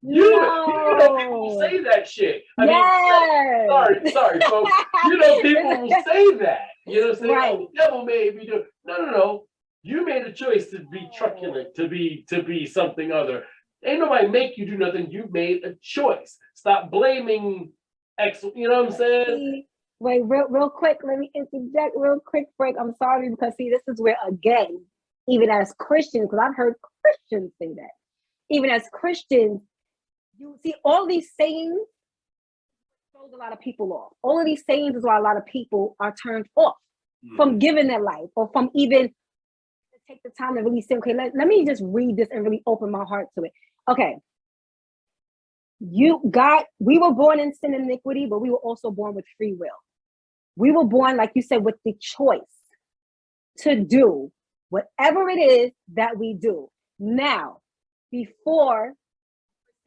You know, people say that shit. I mean, sorry, folks. You know, people will say that. You know what I'm saying? Right. Oh, the devil made me do it. No. You made a choice to be truculent, to be something other. Ain't nobody make you do nothing. You made a choice. Stop blaming you know what I'm saying? Wait, real quick, let me interject real quick, Frank. I'm sorry, because see, this is where, again, even as Christians, because I've heard Christians say that, even as Christians, you see all these sayings throws a lot of people off. All of these sayings is why a lot of people are turned off from giving their life, or from even take the time to really say, okay, let me just read this and really open my heart to it. Okay. We were born in sin and iniquity, but we were also born with free will. We were born, like you said, with the choice to do whatever it is that we do. Now, before it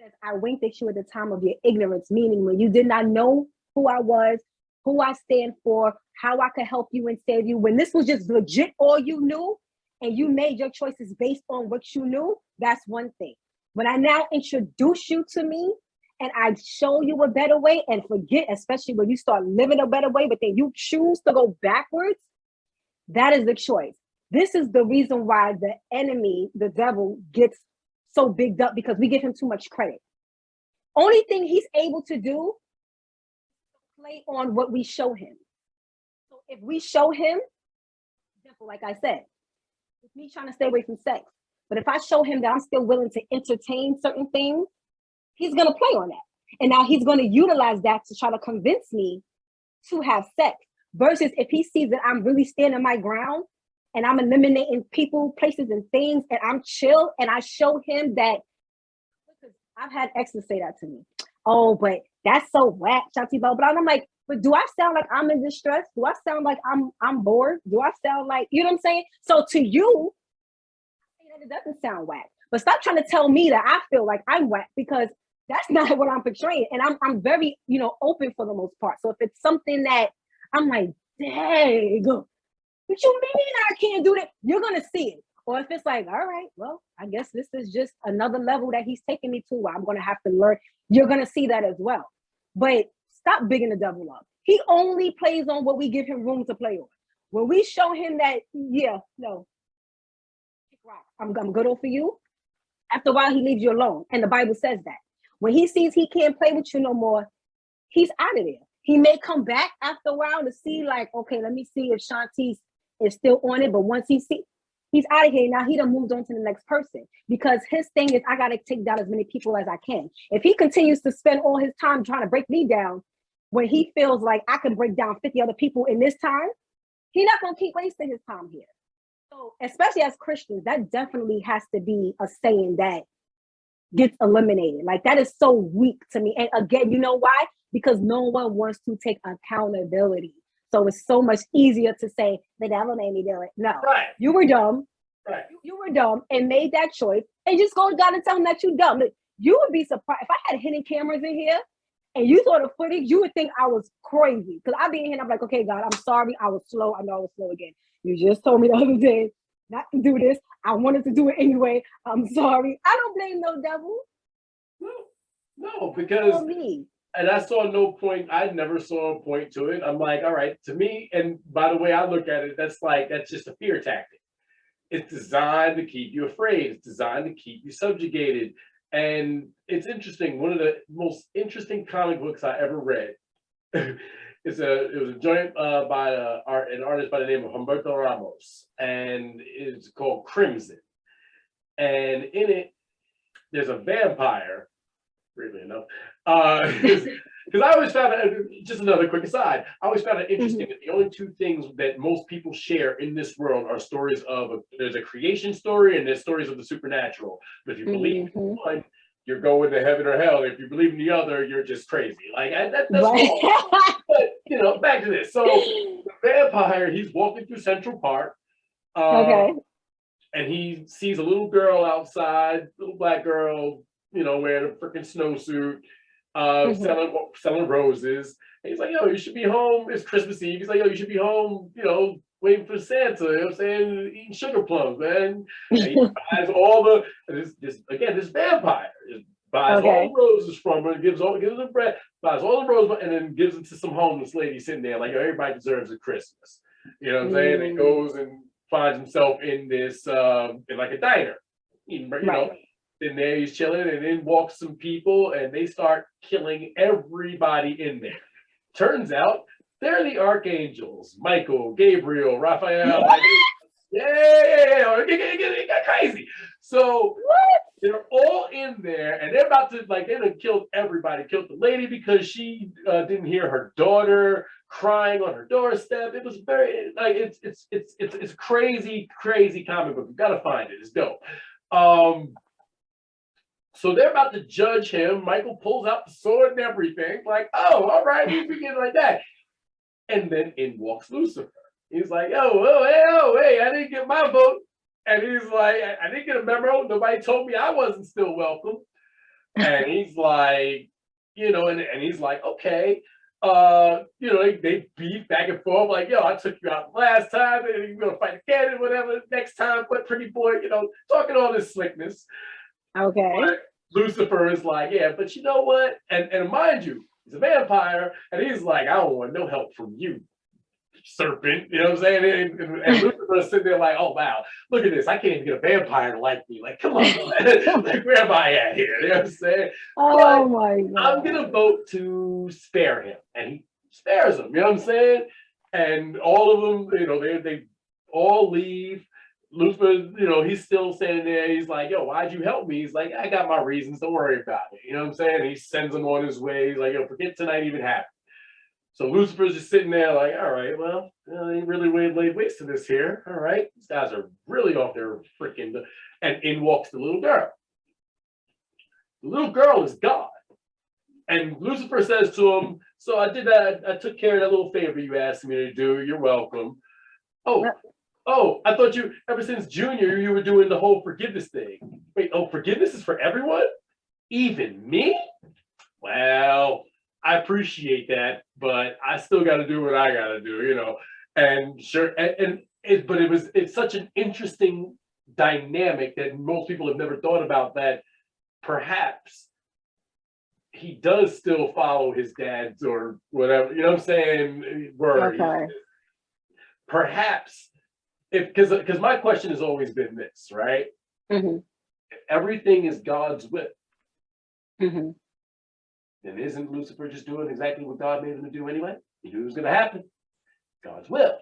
says, I winked at you at the time of your ignorance, meaning when you did not know who I was, who I stand for, how I could help you and save you, when this was just legit all you knew, and you made your choices based on what you knew, that's one thing. When I now introduce you to me and I show you a better way, and forget, especially when you start living a better way, but then you choose to go backwards, that is the choice. This is the reason why the enemy, the devil, gets so bigged up, because we give him too much credit. Only thing he's able to do is play on what we show him. So if we show him, like I said, with me trying to stay away from sex, but if I show him that I'm still willing to entertain certain things, he's going to play on that. And now he's going to utilize that to try to convince me to have sex. Versus if he sees that I'm really standing my ground and I'm eliminating people, places, and things, and I'm chill, and I show him that, because I've had exes say that to me. Oh, but that's so whack, Shontyce. But I'm like, but do I sound like I'm in distress? Do I sound like I'm bored? Do I sound like, you know what I'm saying? So to you, it doesn't sound whack. But stop trying to tell me that I feel like I'm whack, because that's not what I'm portraying. And I'm very, open for the most part. So if it's something that I'm like, dang, what you mean I can't do that? You're going to see it. Or if it's like, all right, well, I guess this is just another level that he's taking me to where I'm going to have to learn. You're going to see that as well. But stop bigging the devil up. He only plays on what we give him room to play on. When we show him that, I'm good for you, after a while, he leaves you alone. And the Bible says that. When he sees he can't play with you no more, he's out of there. He may come back after a while to see, like, okay, let me see if Shontyce is still on it. But once he's out of here. Now he done moved on to the next person, because his thing is, I got to take down as many people as I can. If he continues to spend all his time trying to break me down, when he feels like I can break down 50 other people in this time, he's not going to keep wasting his time here. So especially as Christians, that definitely has to be a saying that gets eliminated. Like, that is so weak to me. And again, you know why? Because no one wants to take accountability. So it's so much easier to say, the devil made me do it. No, Right. You were dumb. Right. You were dumb and made that choice, and just go to God and tell him that you're dumb. You would be surprised if I had hidden cameras in here and you saw the footage. You would think I was crazy, because I'd be in here and I'm like, okay, God, I'm sorry. I was slow. I know I was slow again. You just told me the other day not to do this. I wanted to do it anyway. I'm sorry. I don't blame no devil. No, because me. And I saw no point. I never saw a point to it. I'm like, all right, to me, and by the way I look at it, that's just a fear tactic. It's designed to keep you afraid. It's designed to keep you subjugated. And it's interesting. One of the most interesting comic books I ever read. It was a joint by an artist by the name of Humberto Ramos, and it's called Crimson. And in it, there's a vampire weirdly enough. Because I always found it, just another quick aside, I always found it interesting that the only two things that most people share in this world are stories of, there's a creation story and there's stories of the supernatural. But if you believe in one, you're going to heaven or hell. If you believe in the other, you're just crazy. Like, that's wrong. But, you know, back to this. So the vampire, he's walking through Central Park. Okay. And he sees a little girl outside, little black girl, you know, wearing a freaking snowsuit, selling roses. And he's like, yo, you should be home. It's Christmas Eve. He's like, yo, you should be home, you know, waiting for Santa. You know what I'm saying? Eating sugar plums, man. And he buys all the, this vampire buys all the roses from her, gives her bread, buys all the roses, and then gives it to some homeless lady sitting there like, yo, everybody deserves a Christmas. You know what I'm saying? And goes and finds himself in this in like a diner, you know, in there he's chilling, and then walks some people and they start killing everybody in there. Turns out they're the archangels, Michael, Gabriel, Raphael. Like, it got crazy. So they're all in there and they're about to, like, they done killed everybody. Killed the lady because she didn't hear her daughter crying on her doorstep. It was very, like, it's crazy comic book. You gotta find it. It's dope. So they're about to judge him. Michael pulls out the sword and everything. Like, oh, all right, we begin like that. And then in walks Lucifer. He's like, hey, I didn't get my vote. And he's like, I didn't get a memo. Nobody told me I wasn't still welcome. And he's like, you know, and he's like, okay. You know, they beef back and forth, like, yo, I took you out last time, and you're gonna fight again, and whatever, next time, but pretty boy, you know, talking all this slickness. Okay. But Lucifer is like, yeah, but you know what? And mind you, he's a vampire, and he's like, I don't want no help from you, serpent. You know what I'm saying? And Lucifer's sitting there like, oh wow, look at this. I can't even get a vampire to like me. Like, come on, like, where am I at here? You know what I'm saying? Oh my God. I'm gonna vote to spare him, and he spares him. You know what I'm saying? And all of them, you know, they all leave. Lucifer, you know, he's still standing there. He's like, yo, why'd you help me? He's like, I got my reasons. Don't worry about it. You know what I'm saying? And he sends him on his way. He's like, yo, forget tonight even happened. So Lucifer's just sitting there like, all right, well, they really laid waste to this here. All right, these guys are really off their freaking, and in walks the little girl. The little girl is God. And Lucifer says to him, so I did that, I took care of that little favor you asked me to do. You're welcome. Oh, I thought you, ever since Junior, you were doing the whole forgiveness thing. Wait, forgiveness is for everyone? Even me? Well, I appreciate that, but I still got to do what I got to do, you know. And sure, but it's such an interesting dynamic that most people have never thought about, that perhaps he does still follow his dad's or whatever, you know what I'm saying, word. Okay. Perhaps, because my question has always been this, right? If everything is God's will, then isn't Lucifer just doing exactly what God made him to do anyway? He knew it was going to happen. God's will.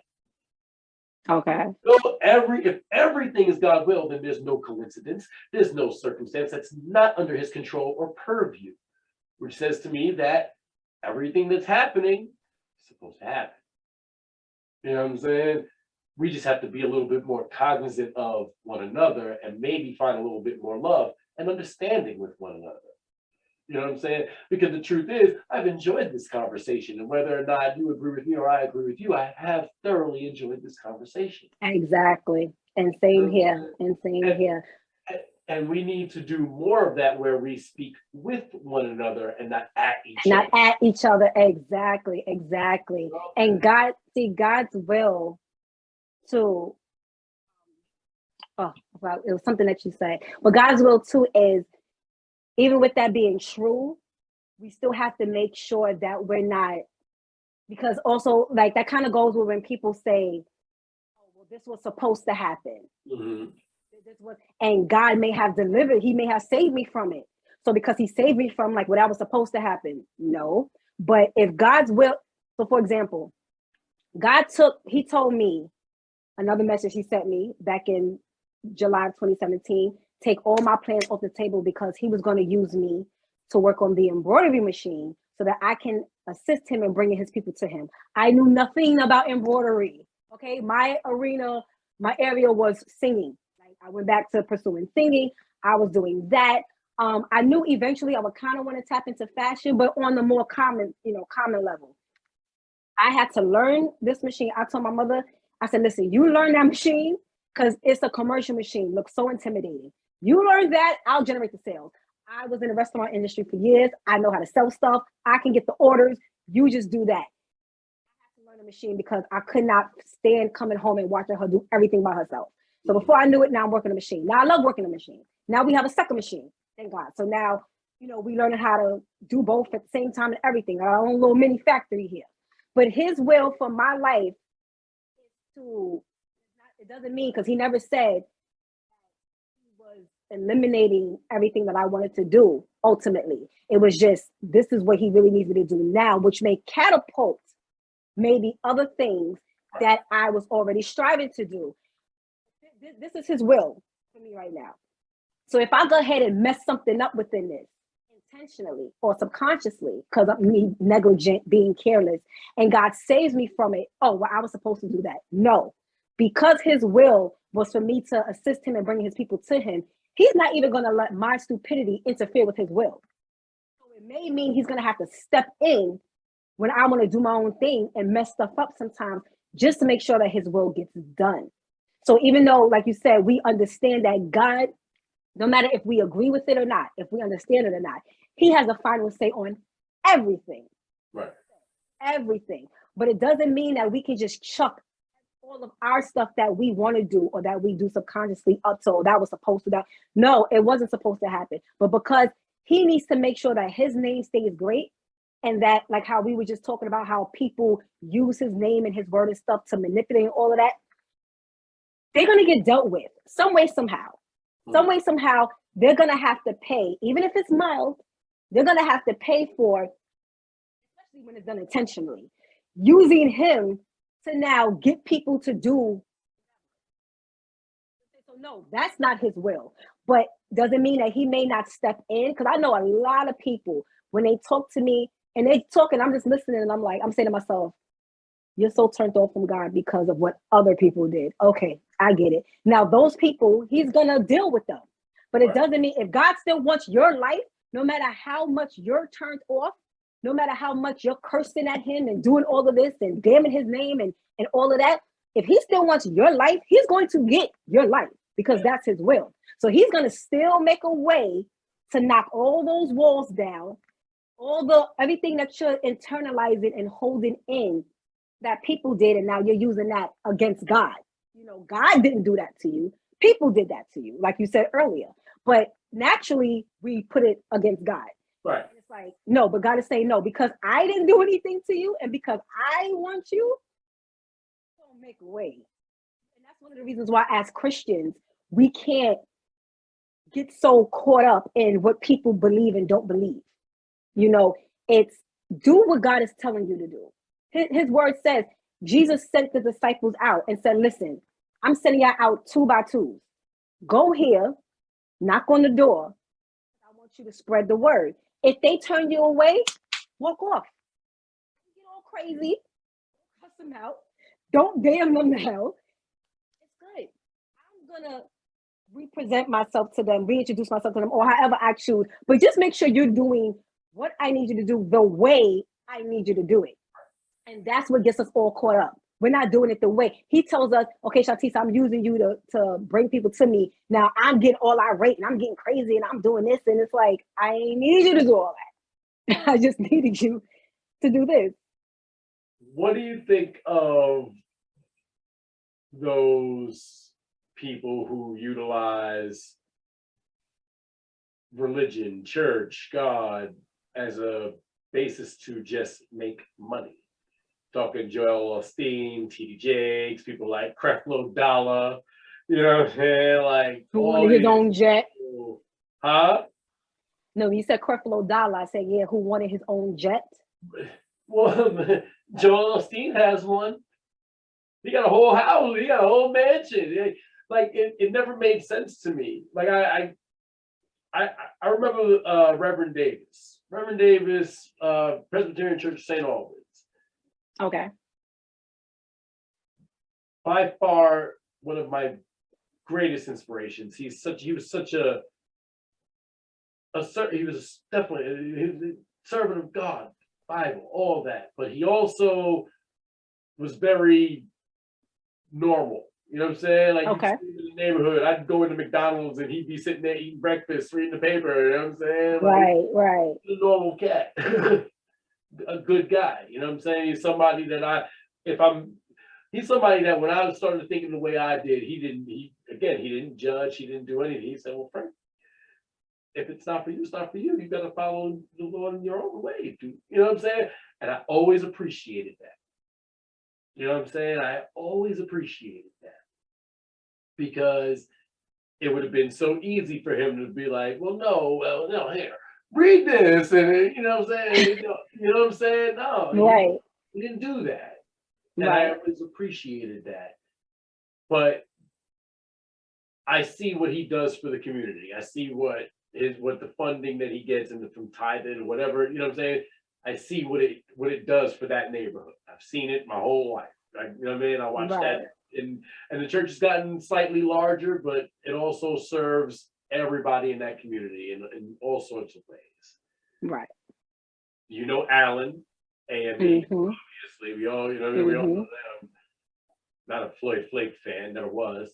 Okay. So if everything is God's will, then there's no coincidence. There's no circumstance that's not under his control or purview, which says to me that everything that's happening is supposed to happen. You know what I'm saying? We just have to be a little bit more cognizant of one another and maybe find a little bit more love and understanding with one another. You know what I'm saying? Because the truth is, I've enjoyed this conversation, and whether or not you agree with me or I agree with you, I have thoroughly enjoyed this conversation. Exactly. And same here. And we need to do more of that, where we speak with one another and not at each other. Not at each other. Exactly. And God's will too. Oh, well, it was something that you said. But God's will too is, even with that being true, we still have to make sure that we're not, because also, like, that kind of goes with when people say, oh, well, this was supposed to happen. And God may have delivered, he may have saved me from it. So because he saved me from, like, what I was supposed to happen. No. But if God's will, so for example, he told me, another message he sent me back in July of 2017, take all my plans off the table, because he was going to use me to work on the embroidery machine so that I can assist him in bringing his people to him. I knew nothing about embroidery. Okay, my area was singing. Like, I went back to pursuing singing. I was doing that. I knew eventually I would kind of want to tap into fashion, but on the more common level. I had to learn this machine. I told my mother, I said, listen, you learn that machine because it's a commercial machine. Looks so intimidating. You learn that, I'll generate the sales. I was in the restaurant industry for years. I know how to sell stuff. I can get the orders. You just do that. I had to learn the machine because I could not stand coming home and watching her do everything by herself. So before I knew it, now I'm working the machine. Now I love working the machine. Now we have a second machine. Thank God. So now, we learning how to do both at the same time and everything. Our own little mini factory here. But his will for my life is to, it doesn't mean, because he never said he was eliminating everything that I wanted to do ultimately. It was just, this is what he really needs me to do now, which may catapult maybe other things that I was already striving to do. This is his will for me right now. So if I go ahead and mess something up within this, intentionally or subconsciously, because of me negligent, being careless, and God saves me from it, oh, well, I was supposed to do that. No, because his will was for me to assist him in bringing his people to him, he's not even going to let my stupidity interfere with his will. So it may mean he's going to have to step in when I want to do my own thing and mess stuff up sometimes, just to make sure that his will gets done. So even though, like you said, we understand that God, no matter if we agree with it or not, if we understand it or not, he has a final say on everything. Right. Everything. But it doesn't mean that we can just chuck all of our stuff that we want to do or that we do subconsciously up to, that was supposed to that. No, it wasn't supposed to happen. But because he needs to make sure that his name stays great, and that, like how we were just talking about how people use his name and his word and stuff to manipulate all of that, they're going to get dealt with some way, somehow. Some way, somehow, they're going to have to pay, even if it's mild, they're going to have to pay for, especially when it's done intentionally, using him to now get people to do. So no, that's not his will. But doesn't mean that he may not step in. Because I know a lot of people, when they talk to me and they talk and I'm just listening and I'm saying to myself, you're so turned off from God because of what other people did. Okay, I get it. Now, those people, he's going to deal with them. But it doesn't mean, if God still wants your life, no matter how much you're turned off, no matter how much you're cursing at him and doing all of this and damning his name and all of that, if he still wants your life, he's going to get your life because that's his will. So he's going to still make a way to knock all those walls down, everything that you're internalizing and holding in that people did, and now you're using that against God. God didn't do that to you. People did that to you, like you said earlier. But naturally, we put it against God. Right. And it's like, no, but God is saying, no, because I didn't do anything to you, and because I want you, I'm gonna make a way. And that's one of the reasons why, as Christians, we can't get so caught up in what people believe and don't believe. It's do what God is telling you to do. His word says, Jesus sent the disciples out and said, listen, I'm sending y'all out 2 by 2. Go here, knock on the door. I want you to spread the word. If they turn you away, walk off. Don't get all crazy. Cuss them out. Don't damn them to hell. It's good. I'm going to represent myself to them, reintroduce myself to them, or however I choose. But just make sure you're doing what I need you to do the way I need you to do it. And that's what gets us all caught up. We're not doing it the way he tells us. Okay, Shontyce, I'm using you to bring people to me. Now I'm getting all irate and I'm getting crazy and I'm doing this. And it's like, I ain't need you to do all that. I just needed you to do this. What do you think of those people who utilize religion, church, God as a basis to just make money? Talking Joel Osteen, T.D. Jakes, people like Creflo Dollar, you know what I'm saying? Like, who wanted his own jet? Huh? No, you said Creflo Dollar. I said, yeah, who wanted his own jet? Well, Joel Osteen has one. He got a whole house. He got a whole mansion. Like, it never made sense to me. Like, I remember Reverend Davis, Presbyterian Church of St. Albans. Okay. By far one of my greatest inspirations. He was definitely a servant of God, Bible, all that. But he also was very normal. You know what I'm saying? Like, Okay. you'd see him in the neighborhood. I'd go into McDonald's and he'd be sitting there eating breakfast, reading the paper. You know what I'm saying? Like, Right. a normal cat, a good guy. You know what I'm saying? He's somebody that he's somebody that when I started thinking the way I did, he didn't judge. He didn't do anything. He said, well, Frank, if it's not for you, it's not for you. You got to follow the Lord in your own way. You know what I'm saying? And I always appreciated that. You know what I'm saying? I always appreciated that, because it would have been so easy for him to be like, well, no, here, read this. And you know what I'm saying? You know what I'm saying? No, Right. he didn't do that. And Right. I always appreciated that. But I see what he does for the community. I see what the funding that he gets from tithing or whatever, you know what I'm saying? I see what it does for that neighborhood. I've seen it my whole life. You know what I mean? I watched that, and the church has gotten slightly larger, but it also serves everybody in that community in all sorts of ways. Right. You know, Alan, AME, obviously. We all know them. Not a Floyd Flake fan, never was.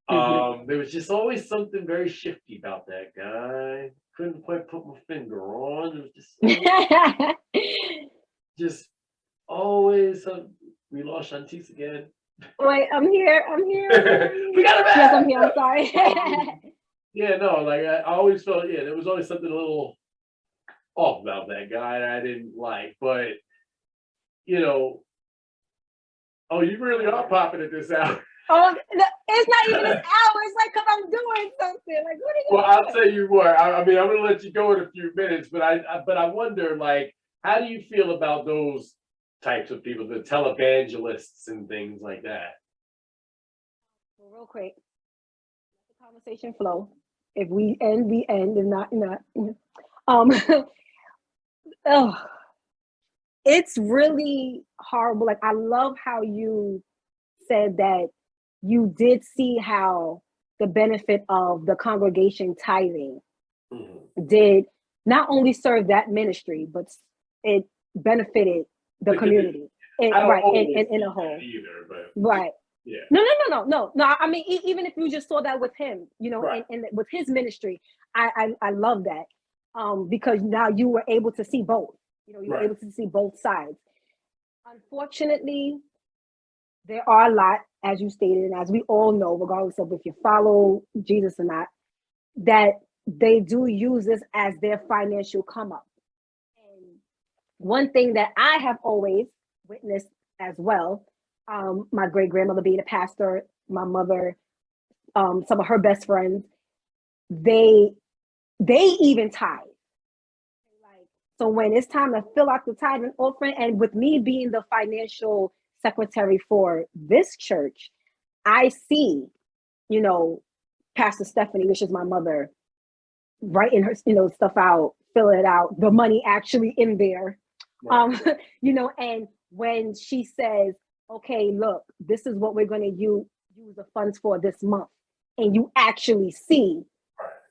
There was just always something very shifty about that guy. Couldn't quite put my finger on. It was just always we lost Shontyce again. Wait, I'm here. We got it back. Yes, I'm here. I'm sorry. Yeah, no, like I always felt, there was always something a little off about that guy that I didn't like. But you really are popping at this hour. Oh, it's not even this hour. It's like, because I'm doing something. Like, what are you Well, doing? I'll tell you what. I mean, I'm going to let you go in a few minutes, but I wonder, like, how do you feel about those types of people, the televangelists and things like that? Well, real quick, let the conversation flow. If we end, we end. If not, not. Oh, it's really horrible. Like, I love how you said that you did see how the benefit of the congregation tithing did not only serve that ministry, but it benefited the community. Right, in a whole. Either, but right. Yeah. No. I mean, even if you just saw that with him, Right. and with his ministry, I love that. Because now you were able to see both. You were able to see both sides. Unfortunately, there are a lot, as you stated, and as we all know, regardless of if you follow Jesus or not, that they do use this as their financial come up. And one thing that I have always witnessed as well, my great grandmother being a pastor, my mother, some of her best friends, they even tithe. So when it's time to fill out the tithe and offering, and with me being the financial secretary for this church, I see, Pastor Stephanie, which is my mother, writing her, stuff out, filling it out, the money actually in there. Right. And when she says, okay, look, this is what we're going to use the funds for this month. And you actually see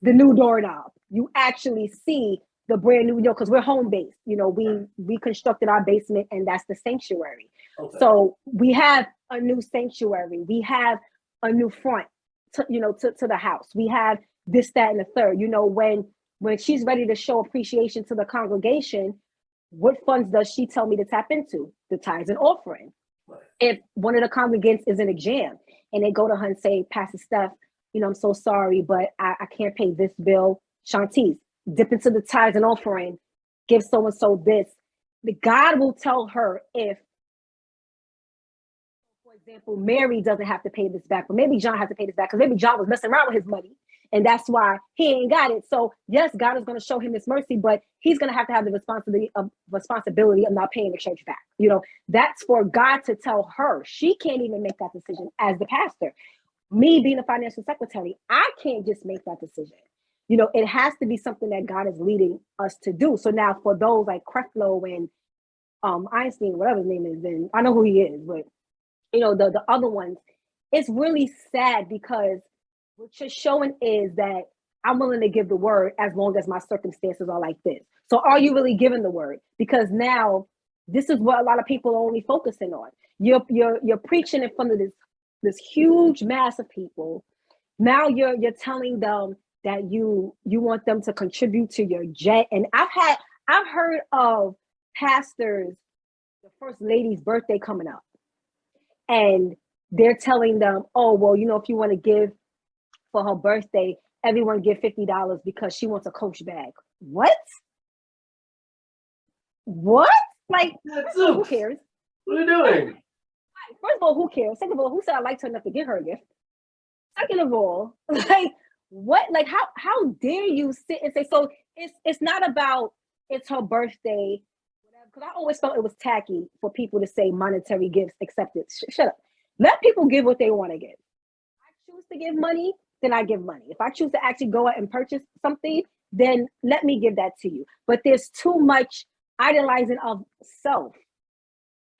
the new doorknob. You actually see the brand new, because we're home based. We constructed our basement, and that's the sanctuary. Okay. So we have a new sanctuary. We have a new front to the house. We have this, that, and the third. When she's ready to show appreciation to the congregation, what funds does she tell me to tap into? The tithes and offering. Right. If one of the congregants is in a jam and they go to her and say, Pastor Steph, I'm so sorry, but I can't pay this bill. Shontyce, dip into the tithes and offering, give so-and-so this. The God will tell her if, for example, Mary doesn't have to pay this back, but maybe John has to pay this back because maybe John was messing around with his money, and that's why he ain't got it. So yes, God is going to show him his mercy, but he's going to have the responsibility of not paying the church back. That's for God to tell her. She can't even make that decision as the pastor. Me being a financial secretary, I can't just make that decision. it has to be something that God is leading us to do. So now for those like Creflo and Einstein, whatever his name is, then I know who he is, but the other ones, it's really sad because what you're showing is that I'm willing to give the word as long as my circumstances are like this. So are you really giving the word? Because now this is what a lot of people are only focusing on. You're preaching in front of this huge mass of people. Now you're telling them that you want them to contribute to your jet. And I've heard of pastors, the first lady's birthday coming up, and they're telling them, oh, well, if you want to give for her birthday, everyone give $50 because she wants a Coach bag. What? Like, who cares? What are you doing? First of all, who cares? Second of all, who said I liked her enough to get her a gift? Second of all, like, what? Like, how dare you sit and say, so it's not about it's her birthday, whatever. Because I always felt it was tacky for people to say monetary gifts accepted. Shut up. Let people give what they want to give. If I choose to give money, then I give money. If I choose to actually go out and purchase something, then let me give that to you. But there's too much idolizing of self.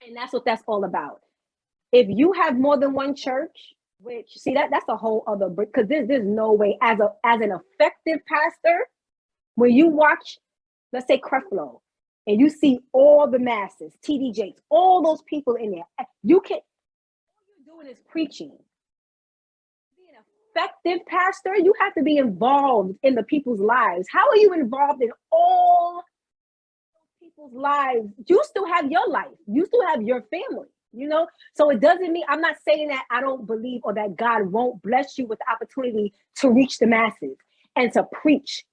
And that's what that's all about. If you have more than one church, which see that's a whole other, because there's no way as an effective pastor, when you watch, let's say Creflo, and you see all the masses, TD Jakes, all those people in there, all you're doing is preaching. Being an effective pastor, you have to be involved in the people's lives. How are you involved in all people's lives? You still have your life. You still have your family, So it doesn't mean, I'm not saying that I don't believe or that God won't bless you with the opportunity to reach the masses and to preach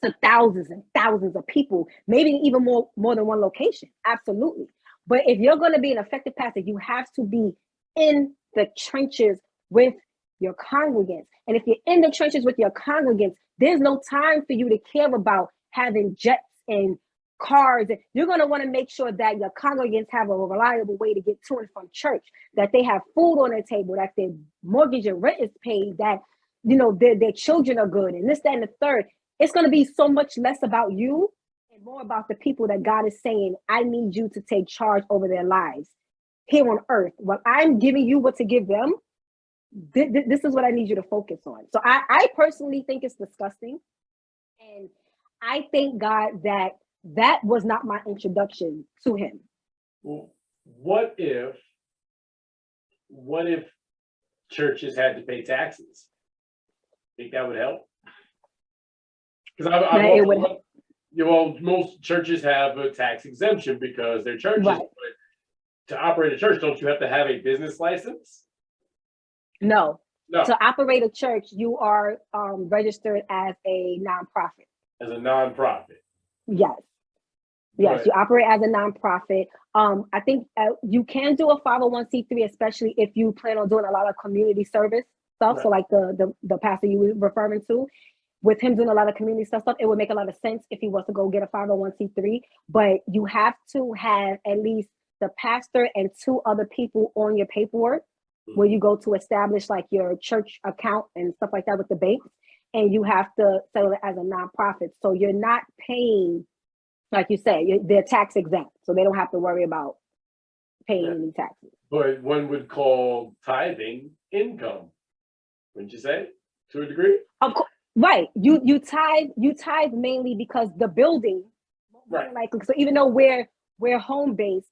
to thousands and thousands of people, maybe even more than one location. Absolutely. But if you're going to be an effective pastor, you have to be in the trenches with your congregants. And if you're in the trenches with your congregants, there's no time for you to care about having jets and cars. You're going to want to make sure that your congregants have a reliable way to get to and from church, that they have food on their table, that their mortgage and rent is paid, that their children are good, and this, that, and the third. It's going to be so much less about you and more about the people that God is saying, I need you to take charge over their lives here on earth. While I'm giving you what to give them, this is what I need you to focus on. So I personally think it's disgusting. And I thank God that was not my introduction to him. Well, what if churches had to pay taxes? Think that would help? Because most churches have a tax exemption because they're churches. Right. But to operate a church, don't you have to have a business license? No. No. To operate a church, you are registered as a nonprofit. As a nonprofit. Yes. Yes, Right. You operate as a nonprofit. I think you can do a 501c3, especially if you plan on doing a lot of community service stuff. Right. So like the pastor you were referring to, with him doing a lot of community stuff, it would make a lot of sense if he was to go get a 501c3. But you have to have at least the pastor and 2 other people on your paperwork where you go to establish like your church account and stuff like that with the banks. And you have to settle it as a nonprofit. So you're not paying, like you say, they're tax exempt. So they don't have to worry about paying any taxes. But one would call tithing income, wouldn't you say, to a degree? Of course. Right. You tithe mainly because the building, Right. likely. So even though we're home based,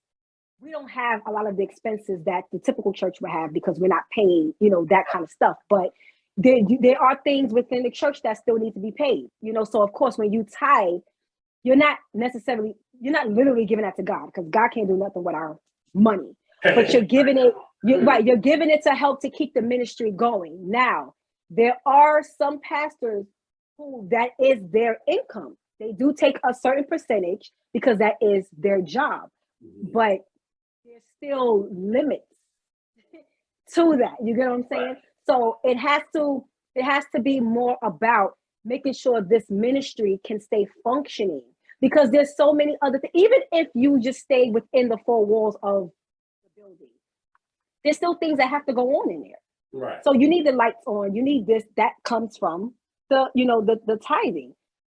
we don't have a lot of the expenses that the typical church would have because we're not paying, that kind of stuff. But there are things within the church that still need to be paid, So of course, when you tithe, you're not literally giving that to God because God can't do nothing with our money. But you're giving it, you're giving it to help to keep the ministry going. Now, there are some pastors who that is their income. They do take a certain percentage because that is their job, but there's still limits to that. You get what I'm saying? Right. So it has to be more about making sure this ministry can stay functioning because there's so many other things. Even if you just stay within the 4 walls of the building, there's still things that have to go on in there. Right. So you need the lights on, you need this, that comes from the tithing.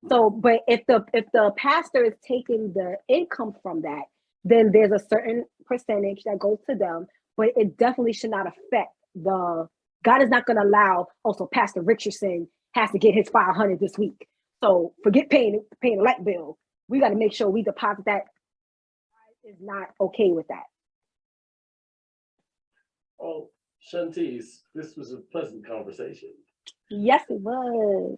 So, but if the pastor is taking the income from that, then there's a certain percentage that goes to them, but it definitely should not affect God is not going to allow, also Pastor Richardson has to get his 500 this week. So forget paying the light bill. We got to make sure we deposit that. God is not okay with that. Oh, Shontyce, this was a pleasant conversation. Yes, it was.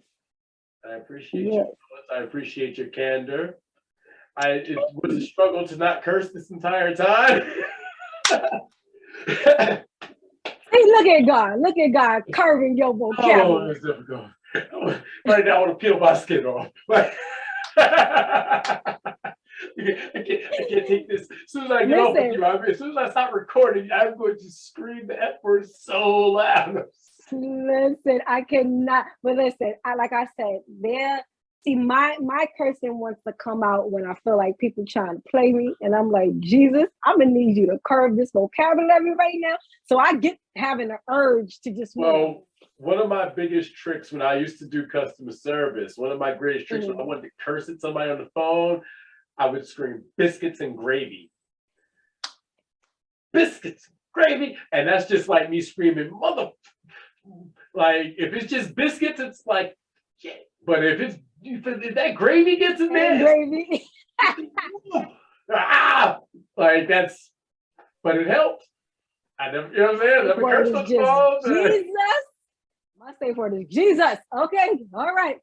I appreciate your thoughts. I appreciate your candor. It was a struggle to not curse this entire time. Hey, look at God. Look at God curving your vocabulary. Oh, it's difficult. Right now, I want to peel my skin off. I can't take this. As soon as I get off with you, as soon as I stop recording, I'm going to scream the F word so loud. Listen, I cannot. But listen, like I said, my cursing wants to come out when I feel like people trying to play me, and I'm like, Jesus, I'm gonna need you to curve this vocabulary right now. So I get having an urge to just. Well, one of my biggest tricks when I used to do customer service, one of my greatest tricks when I wanted to curse at somebody on the phone, I would scream biscuits and gravy. Biscuits, gravy, and that's just like me screaming mother. Like if it's just biscuits, it's like shit. But if that gravy gets in there, gravy. like that's. But it helps. I never, you know what I'm saying? Never curse on the phone. Jesus. My safe word is Jesus. Okay, all right,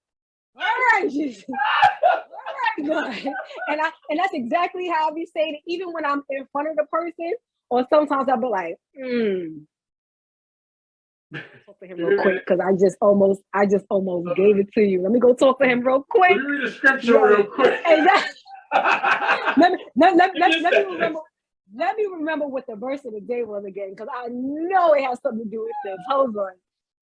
Jesus. All right, God. And that's exactly how I be saying it, even when I'm in front of the person, or sometimes I'll be like, Talk to him real quick, because I just almost gave it to you. Let me go talk to him real quick. Let me read the scripture real quick. Let me remember what the verse of the day was again, because I know it has something to do with this. Hold on.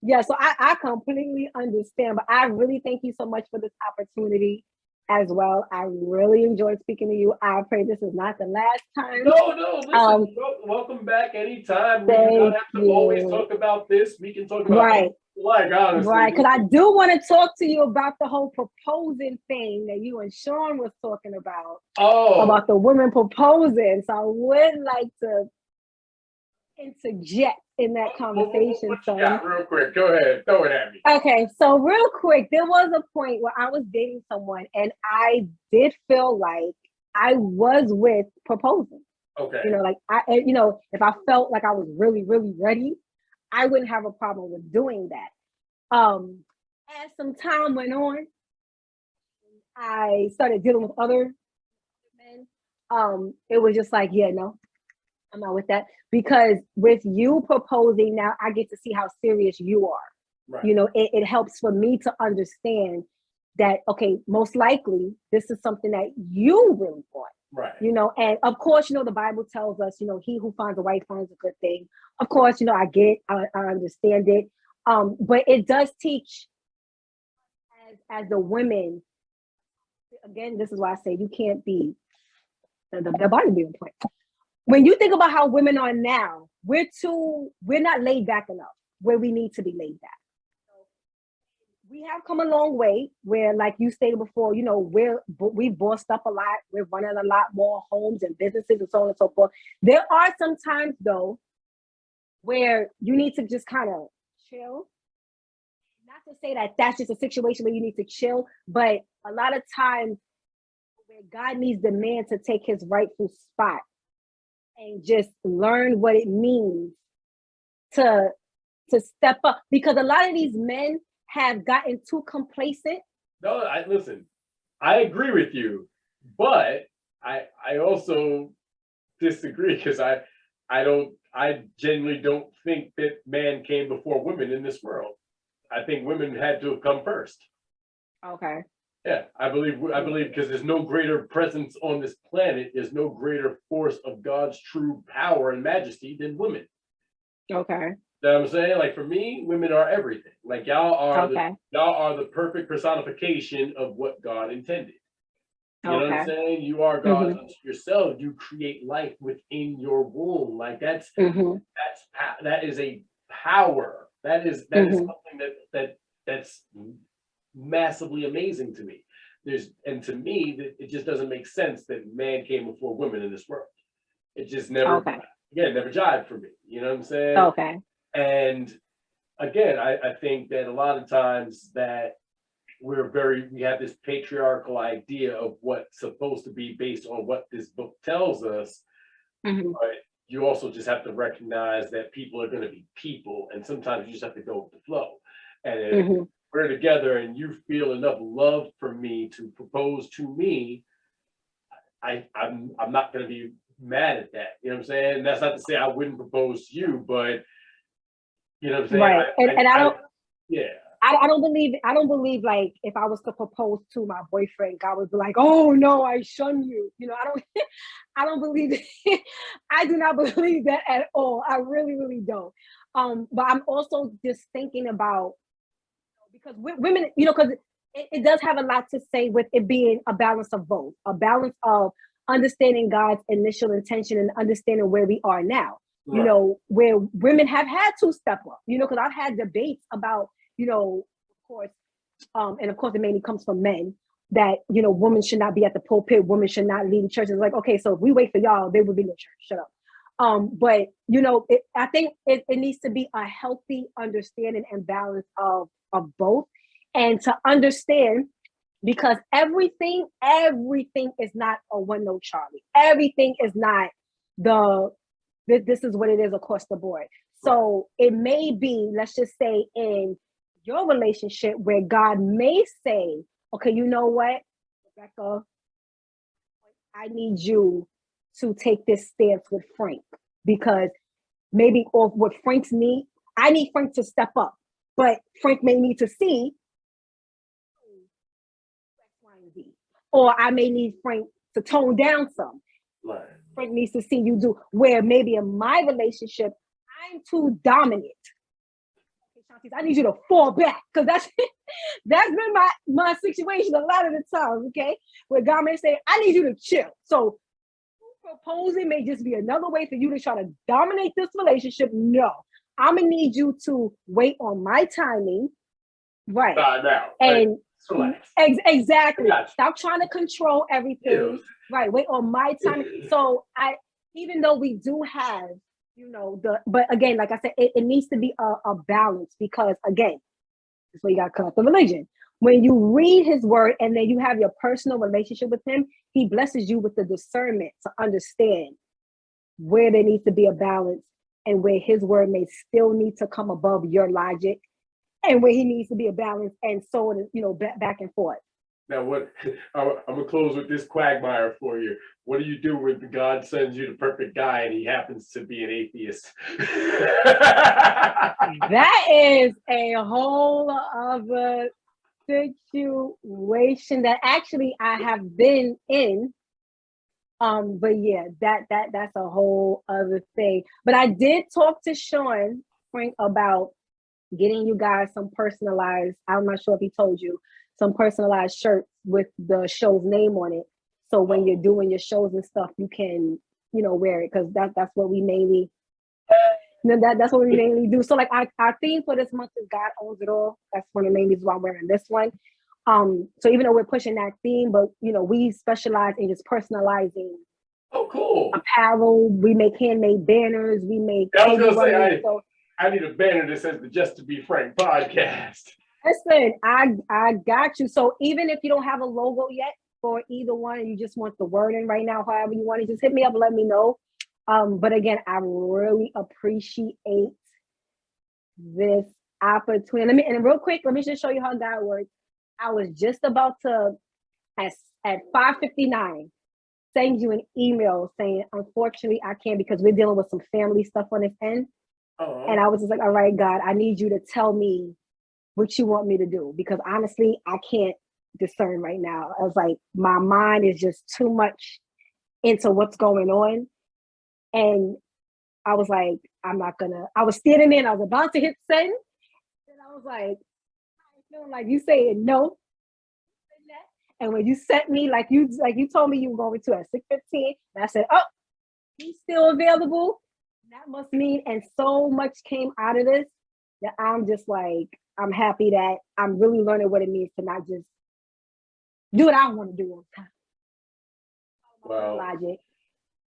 Yeah, so I completely understand, but I really thank you so much for this opportunity as well. I really enjoyed speaking to you. I pray this is not the last time. No, listen, welcome back anytime. We don't have to always talk about this. We can talk about like honestly. Right, because I do want to talk to you about the whole proposing thing that you and Sean was talking about. About the women proposing. So I would like to interject in that conversation. Real quick, go ahead, throw it at me. Okay, so real quick, there was a point where I was dating someone and I did feel like I was with proposing. Okay. Like if I felt like I was really, really ready, I wouldn't have a problem with doing that. As some time went on, I started dealing with other men. It was just like, no, I'm not with that, because with you proposing now, I get to see how serious you are. Right. It helps for me to understand that, okay, most likely this is something that you really want. Right. And of course, the Bible tells us, he who finds a wife finds a good thing. Of course, I understand it. But it does teach as the women, again, this is why I say you can't be the body being point. When you think about how women are now, we're not laid back enough where we need to be laid back. We have come a long way where, like you stated before, we've bossed up a lot. We're running a lot more homes and businesses and so on and so forth. There are some times, though, where you need to just kind of chill. Not to say that that's just a situation where you need to chill, but a lot of times where God needs the man to take his rightful spot and just learn what it means to step up. Because a lot of these men have gotten too complacent. No, listen, I agree with you, but I also disagree, because I genuinely don't think that man came before women in this world. I think women had to have come first. Okay. Yeah, I believe because there's no greater presence on this planet, there's no greater force of God's true power and majesty than women. Okay. You know what I'm saying? Like, for me, women are everything. Like, y'all are the perfect personification of what God intended. You know what I'm saying? You are God unto yourself. You create life within your womb. Like, that is a power. That is something that's massively amazing to me. And to me, it just doesn't make sense that man came before women in this world. It just never, never jived for me. You know what I'm saying? Okay. And again, I think that a lot of times that we have this patriarchal idea of what's supposed to be based on what this book tells us. Mm-hmm. But you also just have to recognize that people are going to be people, and sometimes you just have to go with the flow. And if we're together and you feel enough love for me to propose to me, I'm not going to be mad at that. You know what I'm saying? That's not to say I wouldn't propose to you, but you know what I'm saying? Right. And I don't. Yeah. I don't believe like if I was to propose to my boyfriend, God would be like, oh no, I shun you. You know, I don't believe it. I do not believe that at all. I really, really don't. But I'm also just thinking about, because women, you know, because it does have a lot to say with it being a balance of both, a balance of understanding God's initial intention and understanding where we are now. Right. You know, where women have had to step up, you know, because I've had debates about, you know, of course, and of course it mainly comes from men, that, you know, women should not be at the pulpit, women should not lead church. It's like, okay, so if we wait for y'all, there will be no church. Shut up. But, you know, I think it needs to be a healthy understanding and balance of both, and to understand, because everything is not a one note Charlie. Everything is not this is what it is across the board. So it may be, let's just say, in your relationship where God may say, okay, you know what, Rebecca, I need you to take this stance with Frank, because maybe off what Frank's need, I need Frank to step up, but Frank may need to see X, Y, and Z. Or I may need Frank to tone down some. Right. Frank needs to see you do, where maybe in my relationship, I'm too dominant. I need you to fall back, because that's been my situation a lot of the times, okay? Where God may say, I need you to chill. So proposing may just be another way for you to try to dominate this relationship. No, I'm gonna need you to wait on my timing. Right. Now. And exactly. Stop trying to control everything. Right. Wait on my timing. So even though we do have, you know, but again, like I said, it needs to be a balance, because again, that's where you got to cut off the religion. When you read his word and then you have your personal relationship with him, he blesses you with the discernment to understand where there needs to be a balance, and where his word may still need to come above your logic, and where he needs to be a balance, and so on, you know, back and forth. Now, I'm gonna close with this quagmire for you. What do you do when God sends you the perfect guy and he happens to be an atheist? That is a whole other situation that actually I have been in. But yeah, that's a whole other thing. But I did talk to Sean, Frank, about getting you guys some personalized, I'm not sure if he told you, some personalized shirts with the show's name on it. So when you're doing your shows and stuff, you can, you know, wear it, because that's what we mainly, that's what we mainly do. So like our theme for this month is God Owns It All. That's one of the main reasons why I'm wearing this one. So even though we're pushing that theme, but you know, we specialize in just personalizing. Oh, cool. Apparel. We make handmade banners. We make. I was gonna say, I need a banner that says the Just to Be Frank podcast. Listen, I got you. So even if you don't have a logo yet for either one, and you just want the wording right now, however you want it, just hit me up and let me know. But again, I really appreciate this opportunity. And real quick, let me just show you how that works. I was just about to, at 5:59, send you an email saying, unfortunately, I can't, because we're dealing with some family stuff on this end. Oh. And I was just like, all right, God, I need you to tell me what you want me to do, because honestly, I can't discern right now. I was like, my mind is just too much into what's going on. And I was like, I was standing there and I was about to hit send. And I was like, I feel like you saying no. And when you sent me, like you told me you were going to at 6:15, and I said, oh, he's still available. That must mean, and so much came out of this that I'm just like, I'm happy that I'm really learning what it means to not just do what I want to do all the time. Well, logic,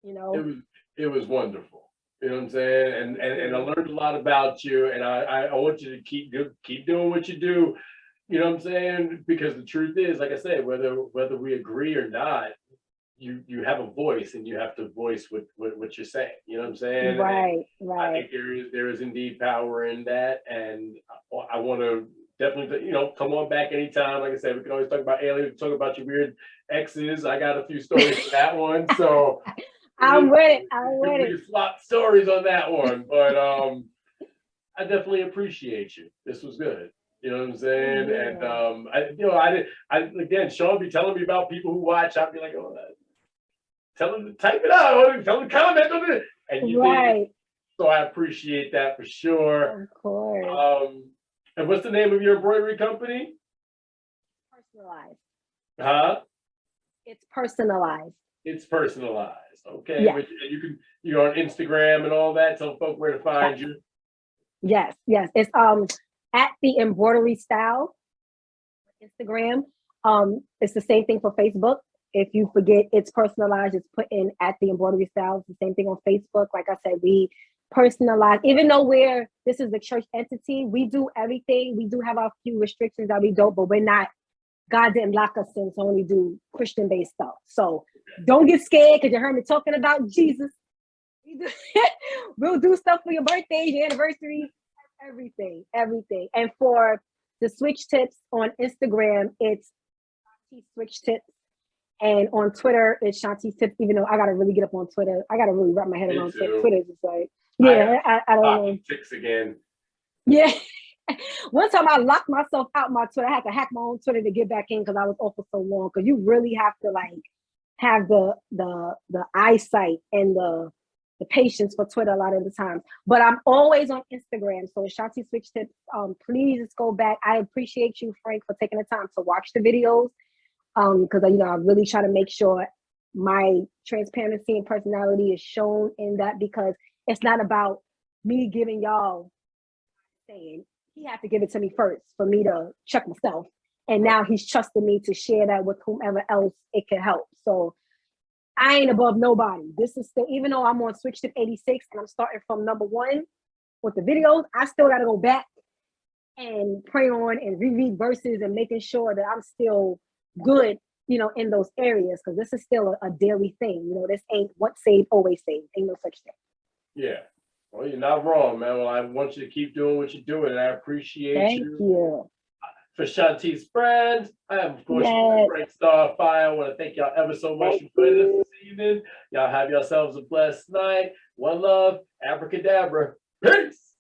you know. It was wonderful. You know what I'm saying? And I learned a lot about you, and I want you to keep doing what you do. You know what I'm saying? Because the truth is, like I said, whether we agree or not, you have a voice, and you have to voice what you're saying. You know what I'm saying? Right, and right. I think there is indeed power in that, and I want to definitely, come on back anytime. Like I said, we can always talk about aliens, talk about your weird exes. I got a few stories for that one, so I'm with it. we can swap stories on that one. But I definitely appreciate you. This was good. You know what I'm saying? Yeah. And again, Sean be telling me about people who watch. I'd be like, oh, tell them to type it out, tell them to comment on it, and you did. So I appreciate that for sure. Of course. And what's the name of your embroidery company? Personalized. Huh? It's personalized. It's personalized. Okay. Yes. And you're on Instagram and all that. Tell folks where to find you. Yes. It's at the embroidery style Instagram. It's the same thing for Facebook. If you forget it's personalized, it's put in at the embroidery style. It's the same thing on Facebook. Like I said, we personalize, even though this is a church entity, we do everything. We do have our few restrictions that we don't, but we're not, God didn't lock us in to only do Christian-based stuff. So don't get scared because you heard me talking about Jesus. We'll do stuff for your birthdays, your anniversary, everything. And for the switch tips on Instagram, it's switch tips. And on Twitter, it's Shontyce Tips, even though I got to really get up on Twitter. I got to really wrap my head around Twitter. It's like, I don't know. Ticks again. Yeah. One time I locked myself out my Twitter. I had to hack my own Twitter to get back in because I was off for so long. Because you really have to have the eyesight and the patience for Twitter a lot of the time. But I'm always on Instagram. So Shontyce Switch Tips. Please go back. I appreciate you, Frank, for taking the time to watch the videos. Because I really try to make sure my transparency and personality is shown in that, because it's not about me giving y'all saying. He had to give it to me first for me to check myself. And now he's trusting me to share that with whomever else it can help. So I ain't above nobody. This is still, even though I'm on Switch Tip 86 and I'm starting from number 1 with the videos, I still got to go back and pray on and reread verses and making sure that I'm still good, in those areas, because this is still a daily thing. This ain't once saved, always saved. Ain't no such thing. Yeah. Well, you're not wrong, man. Well, I want you to keep doing what you're doing, and I appreciate Thank you. For Shontyce Brand, I am, of course, Frank Starfire. I want to thank y'all ever so much for joining us this evening. Y'all have yourselves a blessed night. One love, abracadabra. Peace.